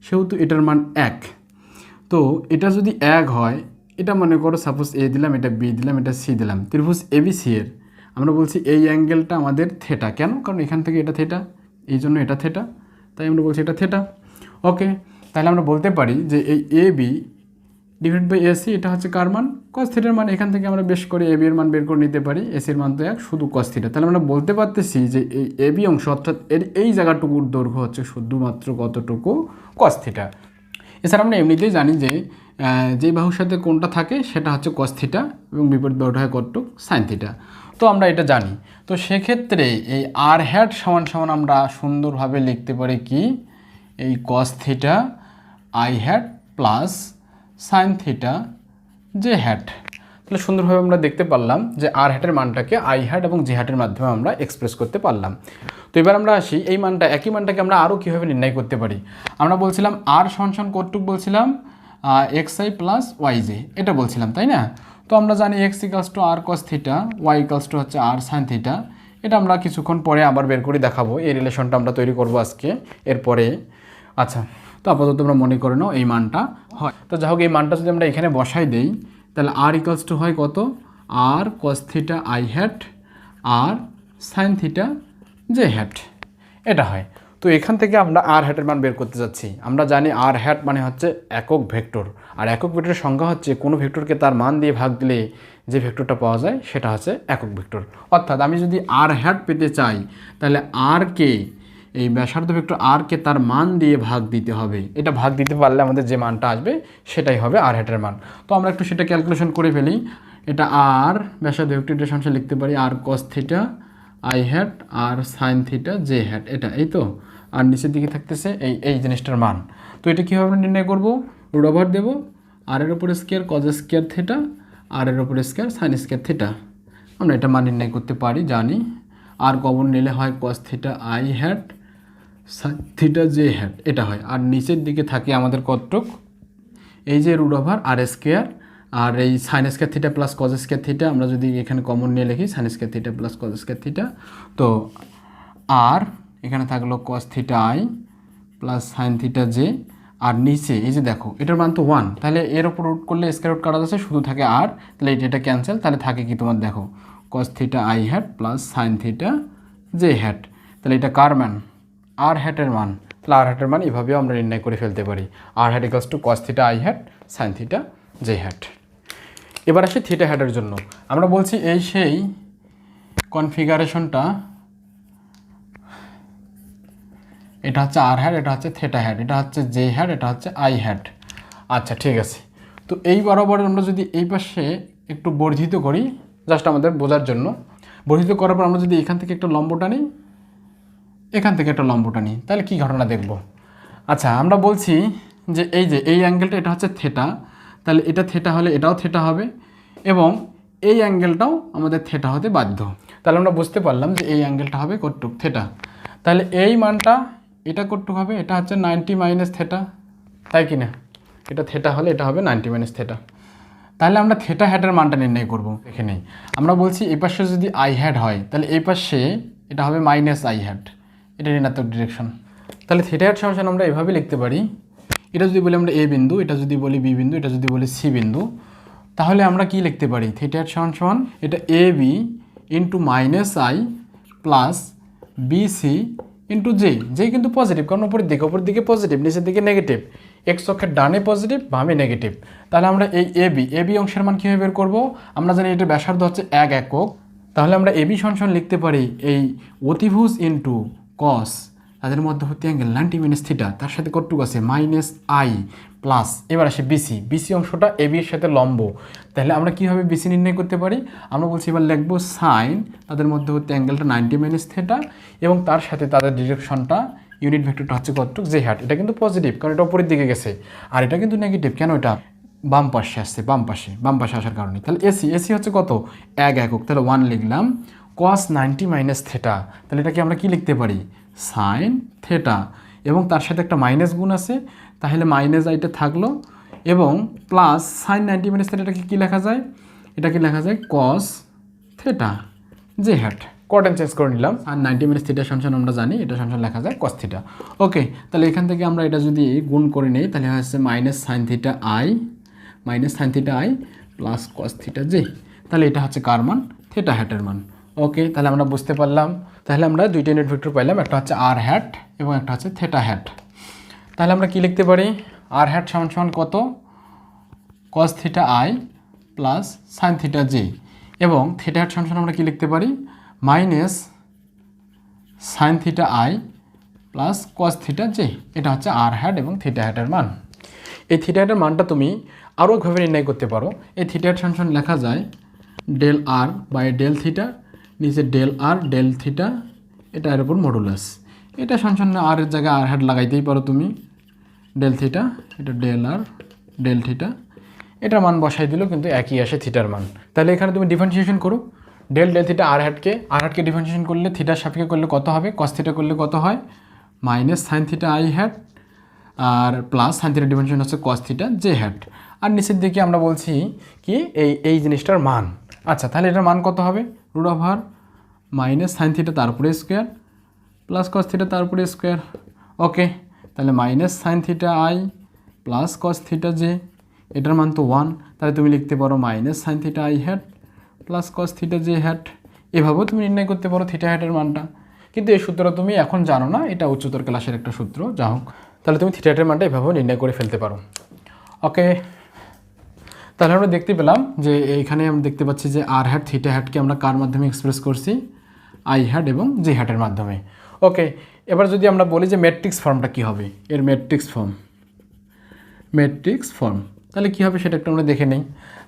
সেহেতু এটার মান 1। তো এটা যদি 1 হয়, এটা মনে করো সাপোজ এ দিলাম, এটা বি দিলাম, এটা সি দিলাম, ত্রিভুজ এবিসি এর আমরা বলছি এই অ্যাঙ্গেলটা আমাদের থিটা। কেন? কারণ এখান থেকে এটা থিটা, এই জন্য এটা থিটা, তাই আমরা বলছি এটা থিটা। ওকে, তাহলে আমরা বলতে পারি যে এই A B divide by AC এটা হচ্ছে কার মান, কস থিটার মান। এখান থেকে আমরা বেশ করে এ বি এর মান বের করে নিতে পারি, এসির মান তো 1, শুধু কস থিটা। তাহলে আমরা বলতে পারতেছি যে এই এ বি অংশ অর্থাৎ এর এই জায়গাটুকুর দৈর্ঘ্য হচ্ছে শুধুমাত্র কতটুকু, কস থিটা। এছাড়া আমরা এমনিতেই জানি যে যেই বাহুর সাথে কোণটা থাকে সেটা হচ্ছে কস থিটা, এবং বিপরীত বাহুটা হয় কতটুকু, সাইন থিটা। তো আমরা এটা জানি। তো সেক্ষেত্রে এই আর হ্যাড সমান সমান আমরা সুন্দরভাবে লিখতে পারি কি, এই কস theta I had plus sine theta J had. তাহলে সুন্দরভাবে আমরা দেখতে পারলাম যে আর হ্যাটের মানটাকে আই হ্যাড এবং জে হ্যাটের মাধ্যমে আমরা এক্সপ্রেস করতে পারলাম। তো এবার আমরা আসি এই মানটা, একই মানটাকে আমরা আরও কীভাবে নির্ণয় করতে পারি। আমরা বলছিলাম আর সমান কতটুক বলছিলাম, X I plus Y J, এটা বলছিলাম তাই না। তো আমরা জানি X equals to R cos theta, Y equals to হচ্ছে আর সাইন থিটা। এটা আমরা কিছুক্ষণ পরে আবার বের করে দেখাবো, এই রিলেশনটা আমরা তৈরি করবো আজকে এরপরে। আচ্ছা, তো আপাতত আমরা মনে করে নাও এই মানটা হয়। তো যাই হোক, এই মানটা যদি আমরা এখানে বসাই দেই, তাহলে আর ইকালস টু হয় কত, R cos theta I hat R sine theta J hat, এটা হয়। তো এখান থেকে আমরা আর হ্যাটের মান বের করতে যাচ্ছি। আমরা জানি আর হ্যাট মানে হচ্ছে একক ভেক্টর, আর একক ভেক্টরের সংখ্যা হচ্ছে কোনো ভেক্টরকে তার মান দিয়ে ভাগ দিলে যে ভেক্টরটা পাওয়া যায় সেটা হচ্ছে একক ভেক্টর। অর্থাৎ আমি যদি আর হ্যাট পেতে চাই, তাহলে আরকে, এই ব্যাসার্ধ ভেক্টর আরকে তার মান দিয়ে ভাগ দিতে হবে। এটা ভাগ দিতে পারলে আমাদের যে মানটা আসবে সেটাই হবে আর হ্যাটের মান। তো আমরা একটু সেটা ক্যালকুলেশন করে ফেলি। এটা আর ব্যাসার্ধ ভেক্টরের সংখ্যা লিখতে পারি R cos theta I hat R sine theta J hat, এটা এই তো। আর নিচের দিকে থাকতেছে এই জিনিসটার মান। তো এটা কীভাবে নির্ণয় করব, রুট ওভার দেবো আর এর উপরে স্কোয়ার কজ স্কোয়ার থিটা আর এর উপরে স্কোয়ার সাইন স্কোয়ার থিটা। আমরা এটা মান নির্ণয় করতে পারি, জানি। আর কমন নিলে হয় cos theta I hat sine theta J hat, এটা হয়। আর নিচের দিকে থাকে আমাদের কতটুক, এই যে রুট ওভার আর স্কোয়ার আর এই sine square theta plus cos square theta, আমরা যদি এখানে কমন নিয়ে লিখি sine square theta plus cos square theta, তো আর এখানে থাকলো cos theta I plus sine theta J. আর নিচে এই যে দেখো এটার মান তো 1, তাহলে এর ওপর রুট করলে স্কোয়ার রুট কাটা যাচ্ছে, শুধু থাকে আর, তাহলে এটা ক্যান্সেল, তাহলে থাকে কি তোমার দেখো cos theta I hat plus sine theta J hat. তাহলে এটা কার মান, আর হ্যাটের মান। তাহলে আর হ্যাটের মান এভাবেও আমরা নির্ণয় করে ফেলতে পারি, R hat equals to cos theta I hat sine theta J hat. এবার আসি থিটা হ্যাটের জন্য। আমরা বলছি এই সেই কনফিগারেশনটা, এটা হচ্ছে আর হ্যাট, এটা হচ্ছে থিটা হ্যাট, এটা হচ্ছে জে হ্যাট, এটা হচ্ছে আই হ্যাট। আচ্ছা ঠিক আছে, তো এই বরাবর আমরা যদি এই পাশে একটু বর্ধিত করি, জাস্ট আমাদের বোঝার জন্য, বর্ধিত করার পর আমরা যদি এখান থেকে একটা লম্ব টানি, এখান থেকে একটা লম্ব টানি, তাহলে কী ঘটনা দেখব। আচ্ছা আমরা বলছি যে এই অ্যাঙ্গেলটা এটা হচ্ছে থিটা, তাহলে এটা থিটা হলে এটাও থিটা হবে এবং এই অ্যাঙ্গেলটাও আমাদের থিটা হতে বাধ্য। তাহলে আমরা বুঝতে পারলাম যে এই অ্যাঙ্গেলটা হবে কতটুক, থিটা। তাহলে এই মানটা এটা কতটুক হবে, এটা হচ্ছে 90 মাইনাস থিটা, তাই কি না? এটা থিটা হলে এটা হবে 90 মাইনাস থিটা। তাহলে আমরা থিটা হ্যাটের মানটা নির্ণয় করব। দেখে নেই, আমরা বলছি এই পাশে যদি আই হ্যাট হয় তাহলে এই পাশে এটা হবে মাইনাস আই হ্যাট, এটা ঋণাত্মক ডিরেকশন। তাহলে থিটা হ্যাট সমান আমরা এভাবে লিখতে পারি, এটা যদি বলি আমরা এ বিন্দু, এটা যদি বলি বি বিন্দু, এটা যদি বলি সি বিন্দু, তাহলে আমরা কি লিখতে পারি, থিটা হ্যাট সমান এটা A B into minus I plus B C into J. J কিন্তু পজিটিভ, কারণ উপরের দিকে পজিটিভ, নিচের দিকে নেগেটিভ, এক্স অক্ষের ডানে পজিটিভ বামে নেগেটিভ। তাহলে আমরা এই এ বি অংশের মান কীভাবে বের করবো, আমরা জানি এটা ব্যাসার্ধ হচ্ছে 1 একক, তাহলে আমরা এ বি সমান লিখতে পারি এই অতিভুজ ইন্টু কস তাদের মধ্যবর্তী অ্যাঙ্গেল 90 মাইনাস থিটা, তার সাথে কতটুকু আছে মাইনাস আই প্লাস, এবার আসে বিসি অংশটা এ বি এর সাথে লম্ব। তাহলে আমরা কীভাবে বিসি নির্ণয় করতে পারি, আমরা বলছি এবার লিখবো সাইন তাদের মধ্যবর্তী অ্যাঙ্গেলটা 90 মাইনাস থিটা এবং তার সাথে তাদের ডিরেকশনটা ইউনিট ভেক্টরটা হচ্ছে কতটুকু জে হ্যাট। এটা কিন্তু পজিটিভ কারণ এটা উপরের দিকে গেছে, আর এটা কিন্তু নেগেটিভ, কেন এটা বাম পাশে আসছে, বাম পাশে আসার কারণে। তাহলে এসি হচ্ছে কত 1 একক, তাহলে 1 লিখলাম, কস 90 মাইনাস থিটা, তাহলে এটাকে আমরা কি লিখতে পারি সাইন থিটা, এবং তার সাথে একটা মাইনাস গুণ আছে, তাহলে মাইনাস আইটা থাকলো এবং প্লাস সাইন 90 মাইনাস থিটা, এটাকে কী লেখা যায়, এটাকে লেখা যায় cos theta J hat. Quarter change করে নিলাম, আর 90 মাইনাস থিটা সমান আমরা জানি এটা সমান লেখা যায় কস থিটা। ওকে, তাহলে এখান থেকে আমরা এটা যদি গুণ করে নিই তাহলে হচ্ছে minus sine theta I plus cos theta J. তাহলে এটা হচ্ছে কার মান, থিটা হ্যাটের মান। ওকে, তাহলে আমরা বুঝতে পারলাম, তাহলে আমরা দুইটা ইউনিট ভেক্টর পাইলাম, একটা হচ্ছে আর হ্যাট এবং একটা হচ্ছে থিটা হ্যাট। তাহলে আমরা কি লিখতে পারি, আর হ্যাট সমান কত কস theta I plus sine theta J, এবং থিটা হ্যাট সমান আমরা কি লিখতে পারি minus sine theta I plus cos theta J. এটা হচ্ছে আর হ্যাট এবং থিটা হ্যাটের মান। এই থিটা হ্যাটের মানটা তুমি আরও একভাবে নির্ণয় করতে পারো। এই থিটা হ্যাট সমান লেখা যায় del R by del theta, নিচে ডেল আর ডেল থিটা, এটা এর উপর মডুলাস। এটা সমান আর এর জায়গায় আর হ্যাট লাগাইতেই পারো তুমি, ডেল থিটা, এটা ডেল আর ডেল থিটা, এটার মান বসাই দিলেও কিন্তু একই আসে থিটার মান। তাহলে এখানে তুমি ডিফারেন্সিয়েশন করো, ডেল থিটা আর হ্যাটকে ডিফারেন্সিয়েশন করলে থিটার সাপেক্ষে করলে কত হবে, কস থিটা করলে কত হয় minus sine theta I hat আর প্লাস সাইন থিটা ডিফারেন্সিয়েশন হচ্ছে কস থিটা জে হ্যাট। আর নিচের দিকে আমরা বলছি কি এই জিনিসটার মান। আচ্ছা, তাহলে এটার মান কত হবে, root over minus sine theta তারপরে স্কোয়ার প্লাস কস থিটা তারপরে স্কোয়ার। ওকে, তাহলে minus sine theta I plus cos theta J, এটার মান তো 1, তাহলে তুমি লিখতে পারো minus sine theta I hat plus cos theta J hat. এভাবেও তুমি নির্ণয় করতে পারো থিটা হ্যাটের মানটা, কিন্তু এই সূত্রটা তুমি এখন জানো না, এটা উচ্চতর ক্লাসের একটা সূত্র, যা হোক। তাহলে তুমি থিটা হ্যাটের মানটা এভাবেও নির্ণয় করে ফেলতে পারো। ওকে, তাহলে আমরা দেখতে পেলাম যে এইখানে আমরা দেখতে পাচ্ছি যে আর হ্যাট থিটা হ্যাটকে আমরা কার মাধ্যমে এক্সপ্রেস করছি, আই হ্যাট এবং জে হ্যাটের মাধ্যমে। ওকে, এবার যদি আমরা বলি যে ম্যাট্রিক্স ফর্মটা কী হবে, এর ম্যাট্রিক্স ফর্ম তাহলে কী হবে সেটা একটু আমরা দেখে নেই।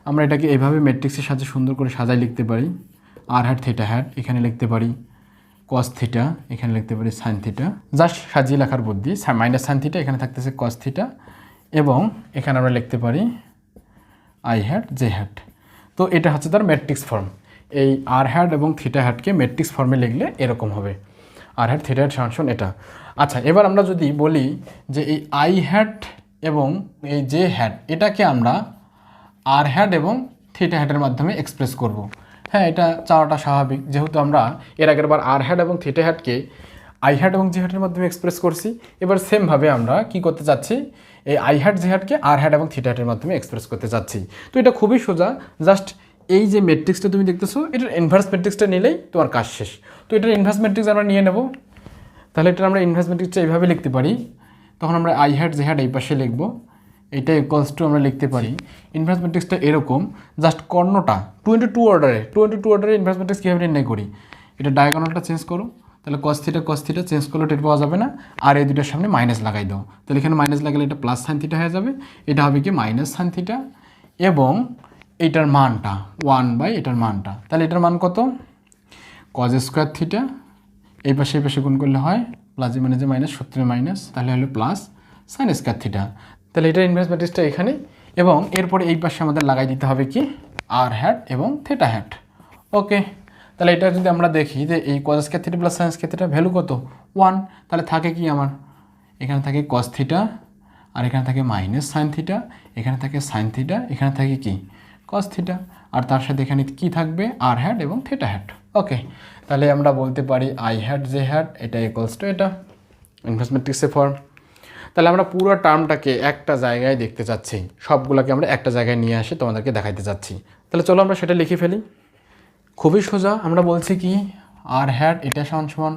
আমরা এটাকে এইভাবে ম্যাট্রিক্সের সাথে সুন্দর করে সাজায় লিখতে পারি, আর হ্যাট থিটা হ্যাট এখানে লিখতে পারি কস থিটা, এখানে লিখতে পারি সাইন থিটা, জাস্ট সাজিয়ে লেখার বুদ্ধি, মাইনাস সাইন থিটা, এখানে থাকতেছে কস থিটা, এবং এখানে আমরা লিখতে পারি আই হ্যাট জে হ্যাট। তো এটা হচ্ছে তার ম্যাট্রিক্স ফর্ম। এই আর হ্যাট এবং থিটা হ্যাটকে ম্যাট্রিক্স ফর্মে লিখলে এরকম হবে, আর হ্যাট থিটা হ্যাট সমান এটা। আচ্ছা, এবার আমরা যদি বলি যে এই আই হ্যাট এবং এই জে হ্যাট এটাকে আমরা আর হ্যাট এবং থিটা হ্যাটের মাধ্যমে এক্সপ্রেস করব। হ্যাঁ, এটা চাওয়াটা স্বাভাবিক, যেহেতু আমরা এর আগের বার আর হ্যাট এবং থিটা হ্যাটকে আই হ্যাট এবং জে হ্যাটের মাধ্যমে এক্সপ্রেস করছি। এবার সেমভাবে আমরা কি করতে চাচ্ছি, এই আই হ্যাট জে হ্যাটকে আর হ্যাট এবং থিটা হ্যাটের মাধ্যমে এক্সপ্রেস করতে চাচ্ছি। তো এটা খুবই সোজা, জাস্ট এই যে ম্যাট্রিক্সটা তুমি দেখতেছো, এটার ইনভার্স ম্যাট্রিক্সটা নিলেই তোমার কাজ শেষ। তো এটার ইনভার্স ম্যাট্রিক্স আমরা নিয়ে নেব। তাহলে এটা আমরা ইনভার্স ম্যাট্রিক্সটা এইভাবে লিখতে পারি। তখন আমরা আই হ্যাট জে হ্যাট এই পাশে লিখবো, এটা ইকুয়ালস টু আমরা লিখতে পারি ইনভার্স ম্যাট্রিক্সটা এরকম, জাস্ট কর্ণটা 2 × 2 অর্ডারে ইনভার্স ম্যাট্রিক্স কীভাবে নির্ণয় করি, এটা ডায়াগোনালটা চেঞ্জ করো, তাহলে কস থিটা চেঞ্জ করলে টের পাওয়া যাবে না, আর এই দুটোর সামনে মাইনাস লাগাই দাও, তাহলে এখানে মাইনাস লাগালে এটা প্লাস সাইন থিটা হয়ে যাবে, এটা হবে কি মাইনাস সাইন থিটা, এবং এইটার মানটা 1 এটার মানটা, তাহলে এটার মান কত, কজ স্কোয়ার থিটা, এই পাশে গুণ করলে হয় প্লাসে মানে যে মাইনাস, সূত্রে মাইনাস, তাহলে হলো প্লাস সাইন স্কোয়ার থিটা। তাহলে এটার ইনভার্স ম্যাট্রিক্সটা এখানে, এবং এরপরে এই পাশে আমাদের লাগাই দিতে হবে কি আর হ্যাট এবং থিটা হ্যাট। ওকে, তাহলে এটা যদি আমরা দেখি যে এই cause square theta plus sign square theta value কত 1, তাহলে থাকে কি আমার এখানে থাকে কস থিটা, আর এখানে থাকে মাইনাস সাইন থিটা, এখানে থাকে সাইন থিটা, এখানে থাকে কি কস থিটা, আর তার সাথে এখানে কি থাকবে আর হ্যাট এবং থিটা হ্যাট। ওকে, তাহলে আমরা বলতে পারি আই হ্যাট জে হ্যাট এটা ইকুয়ালস টু এটা ইনভার্স ম্যাট্রিক্সের ফর্ম। তাহলে আমরা পুরো টার্মটাকে একটা জায়গায় দেখতে চাচ্ছি, সবগুলোকে আমরা একটা জায়গায় নিয়ে আসে তোমাদেরকে দেখাইতে চাচ্ছি। তাহলে চলো আমরা সেটা লিখে ফেলি। খুবই সোজা, আমরা বলছি কি আর হ্যাট এটা সমান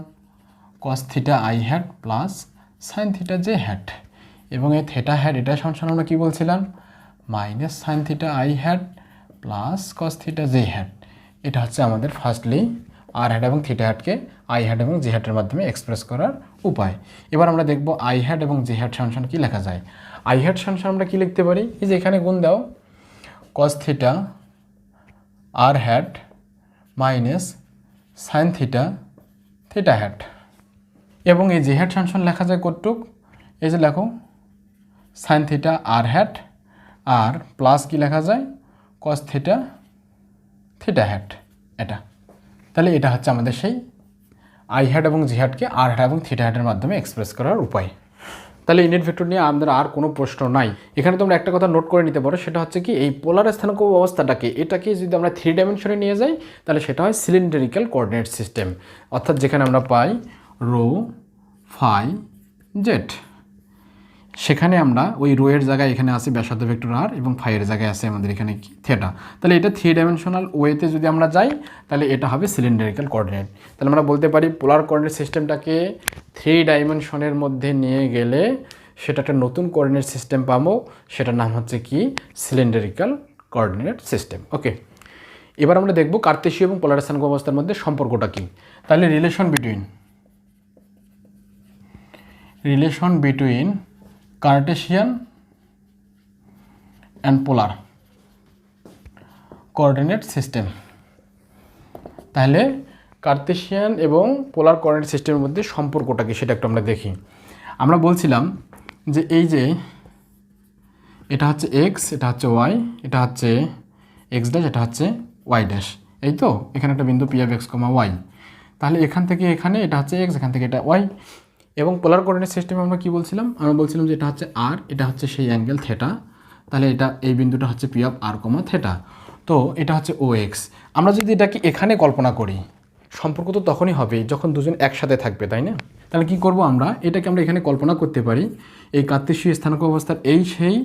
cos theta I hat plus sine theta J hat, এবং এই থিটা হ্যাট এটা সমান আমরা কী বলছিলাম minus sine theta I hat plus cos theta J hat. এটা হচ্ছে আমাদের ফার্স্টলি আর হ্যাট এবং থিটা হ্যাটকে আই হ্যাট এবং জে হ্যাটের মাধ্যমে এক্সপ্রেস করার উপায়। এবার আমরা দেখব আই হ্যাট এবং জে হ্যাট সমান কী লেখা যায়। আই হ্যাট সমান আমরা কী লিখতে পারি, এই যে এখানে গুণ দাও cos theta R hat minus sine theta theta hat, এবং এই জে হ্যাট সমান লেখা যায় কতটুক, এই যে লেখো সাইন থিটা আর হ্যাট আর প্লাস কি লেখা যায় কস থিটা থিটা হ্যাট এটা। তাহলে এটা হচ্ছে আমাদের সেই আই হ্যাট এবং জি হ্যাটকে আর হ্যাট এবং থিটা হ্যাটের মাধ্যমে এক্সপ্রেস করার উপায়। তাহলে ইউনিট ভেক্টর নিয়ে আমাদের আর কোনো প্রশ্ন নাই। এখানে তোমরা একটা কথা নোট করে নিতে পারো, সেটা হচ্ছে কি এই পোলার স্থানাঙ্ক অবস্থাটাকে এটাকে যদি আমরা 3 ডাইমেনশনে নিয়ে যাই তাহলে সেটা হয় সিলিন্ডারিক্যাল কোঅর্ডিনেট সিস্টেম, অর্থাৎ যেখানে আমরা পাই রো ফাই জেড, সেখানে আমরা ওই রো এর জায়গায় এখানে আছে ব্যাসার্ধ ভেক্টর আর, এবং ফাইয়ের জায়গায় আছে আমাদের এখানে কি থিটা। তাহলে এটা 3 ডাইমেনশনাল ওয়েতে যদি আমরা যাই তাহলে এটা হবে সিলিন্ডারিক্যাল কোঅর্ডিনেট। তাহলে আমরা বলতে পারি পোলার কোঅর্ডিনেট সিস্টেমটাকে 3 ডাইমেনশনের মধ্যে নিয়ে গেলে সেটা একটা নতুন কোঅর্ডিনেট সিস্টেম পাবো, সেটার নাম হচ্ছে কি সিলিন্ডারিক্যাল কোঅর্ডিনেট সিস্টেম। ওকে, এবার আমরা দেখব কার্তেশীয় এবং পোলার স্থানাঙ্ক অবস্থার মধ্যে সম্পর্কটা কি। তাহলে relation between Kardashian and polar coordinate system. তাহলে কার্টেশিয়ান এবং পোলার কোঅর্ডিনেট সিস্টেমের মধ্যে সম্পর্কটা কি সেটা একটু আমরা দেখি। আমরা বলছিলাম যে এই যে এটা হচ্ছে এক্স, এটা হচ্ছে ওয়াই, এটা হচ্ছে এক্স ড্যাশ, এটা হচ্ছে ওয়াই ড্যাশ, এই তো এখানে একটা বিন্দু P of X comma Y. তাহলে এখান থেকে এখানে এটা হচ্ছে এক্স, এখান থেকে এটা ওয়াই। এবং পোলার কোঅর্ডিনেট সিস্টেমে আমরা কী বলছিলাম, আমরা বলছিলাম যে এটা হচ্ছে আর, এটা হচ্ছে সেই অ্যাঙ্গেল থেটা, তাহলে এটা এই বিন্দুটা হচ্ছে P of R comma theta, তো এটা হচ্ছে ও এক্স। আমরা যদি এটাকে এখানে কল্পনা করি, সম্পর্ক তো তখনই হবে যখন দুজন একসাথে থাকবে, তাই না? তাহলে কি করব আমরা, এটাকে আমরা এখানে কল্পনা করতে পারি এই কার্তেশীয় স্থানাঙ্ক অবস্থার এই সেই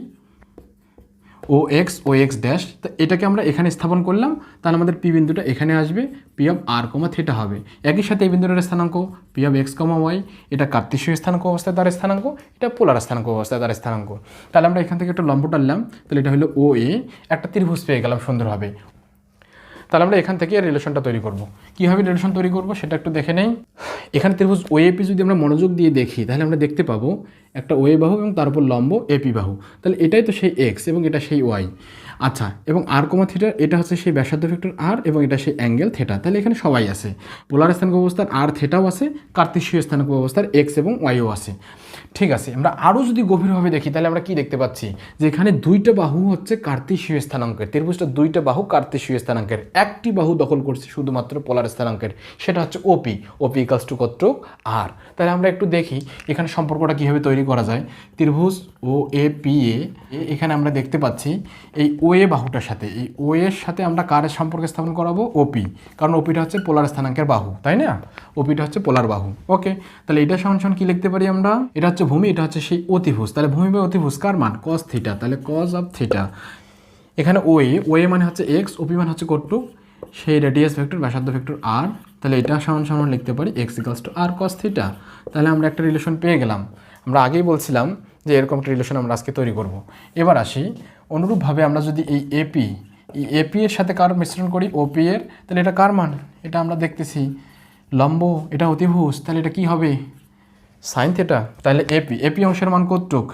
ও এক্স ড্যাশ, তো এটাকে আমরা এখানে স্থাপন করলাম, তাহলে আমাদের পি বিন্দুটা এখানে আসবে, P of R comma theta হবে। একই সাথে এই বিন্দুটার স্থানাঙ্ক P of X comma Y, এটা কার্তেশীয় স্থানাঙ্ক অবস্থায় তার স্থানাঙ্ক, এটা পোলার স্থানাঙ্ক অবস্থায় তার স্থানাঙ্ক। তাহলে আমরা এখান থেকে একটা লম্ব টানলাম, তাহলে এটা হলো ও এ, একটা ত্রিভুজ পেয়ে গেলাম সুন্দরভাবে। তাহলে আমরা এখান থেকে রিলেশনটা তৈরি করব। কীভাবে রিলেশন তৈরি করব সেটা একটু দেখে নেই। এখানে ত্রিভুজ ওএপি যদি আমরা মনোযোগ দিয়ে দেখি তাহলে আমরা দেখতে পাবো একটা ওএ বাহু এবং তার উপর লম্ব এপি বাহু, তাহলে এটাই তো সেই এক্স এবং এটা সেই ওয়াই। আচ্ছা, এবং আর কমা থিটা এটা হচ্ছে সেই ব্যাসার্ধ ভেক্টর আর এবং এটা সেই অ্যাঙ্গেল থেটা। তাহলে এখানে সবাই আছে, পোলার স্থানাঙ্ক ব্যবস্থার আর থেটাও আছে, কার্তেশীয় স্থানাঙ্ক ব্যবস্থার এক্স এবং ওয়াইও আছে। ঠিক আছে, আমরা আরও যদি গভীরভাবে দেখি তাহলে আমরা কি দেখতে পাচ্ছি যে এখানে দুইটা বাহু হচ্ছে কার্তেশীয় স্থানাঙ্কের, ত্রিভুজটা দুইটা বাহু কার্তেশীয় স্থানাঙ্কের, একটি বাহু দখল করছে শুধুমাত্র পোলার স্থানাঙ্কের, সেটা হচ্ছে ওপি। ওপি ইকালস টু কত আর। তাহলে আমরা একটু দেখি এখানে সম্পর্কটা কীভাবে তৈরি করা যায়। ত্রিভুজ ও এ পি এ, এখানে আমরা দেখতে পাচ্ছি এই ও এ বাহুটার সাথে, এই ও এর সাথে আমরা কারের সম্পর্ক স্থাপন করাবো ওপি, কারণ ওপিটা হচ্ছে পোলার স্থানাঙ্কের বাহু, তাই না? ওপিটা হচ্ছে পোলার বাহু। ওকে, তাহলে এটা সমান সমান কি লিখতে পারি আমরা, এটা হচ্ছে ভূমি, এটা হচ্ছে সেই অতিভুজ। তাহলে ভূমি বা অতিভুজ কার মান? কস থিটা। তাহলে কস অফ থিটা, এখানে ও এ মানে হচ্ছে এক্স, ওপি মানে হচ্ছে কটুক, সেই রেডিয়াস ভেক্টর ব্যাসার্ধ ভেক্টর আর। তাহলে এটা সমান সমান লিখতে পারি X equals to R cos theta. তাহলে আমরা একটা রিলেশন পেয়ে গেলাম। আমরা আগেই বলছিলাম যে এরকম একটা রিলেশন আমরা আজকে তৈরি করব। এবার আসি, অনুরূপভাবে আমরা যদি এই এপি এর সাথে কার মিশ্রণ করি, ওপি এর, তাহলে এটা কার মান? এটা আমরা দেখতেছি লম্ব, এটা অতিভুজ, তাহলে এটা কি হবে? Sine theta. তাহলে এপি অংশের মান কতটুক?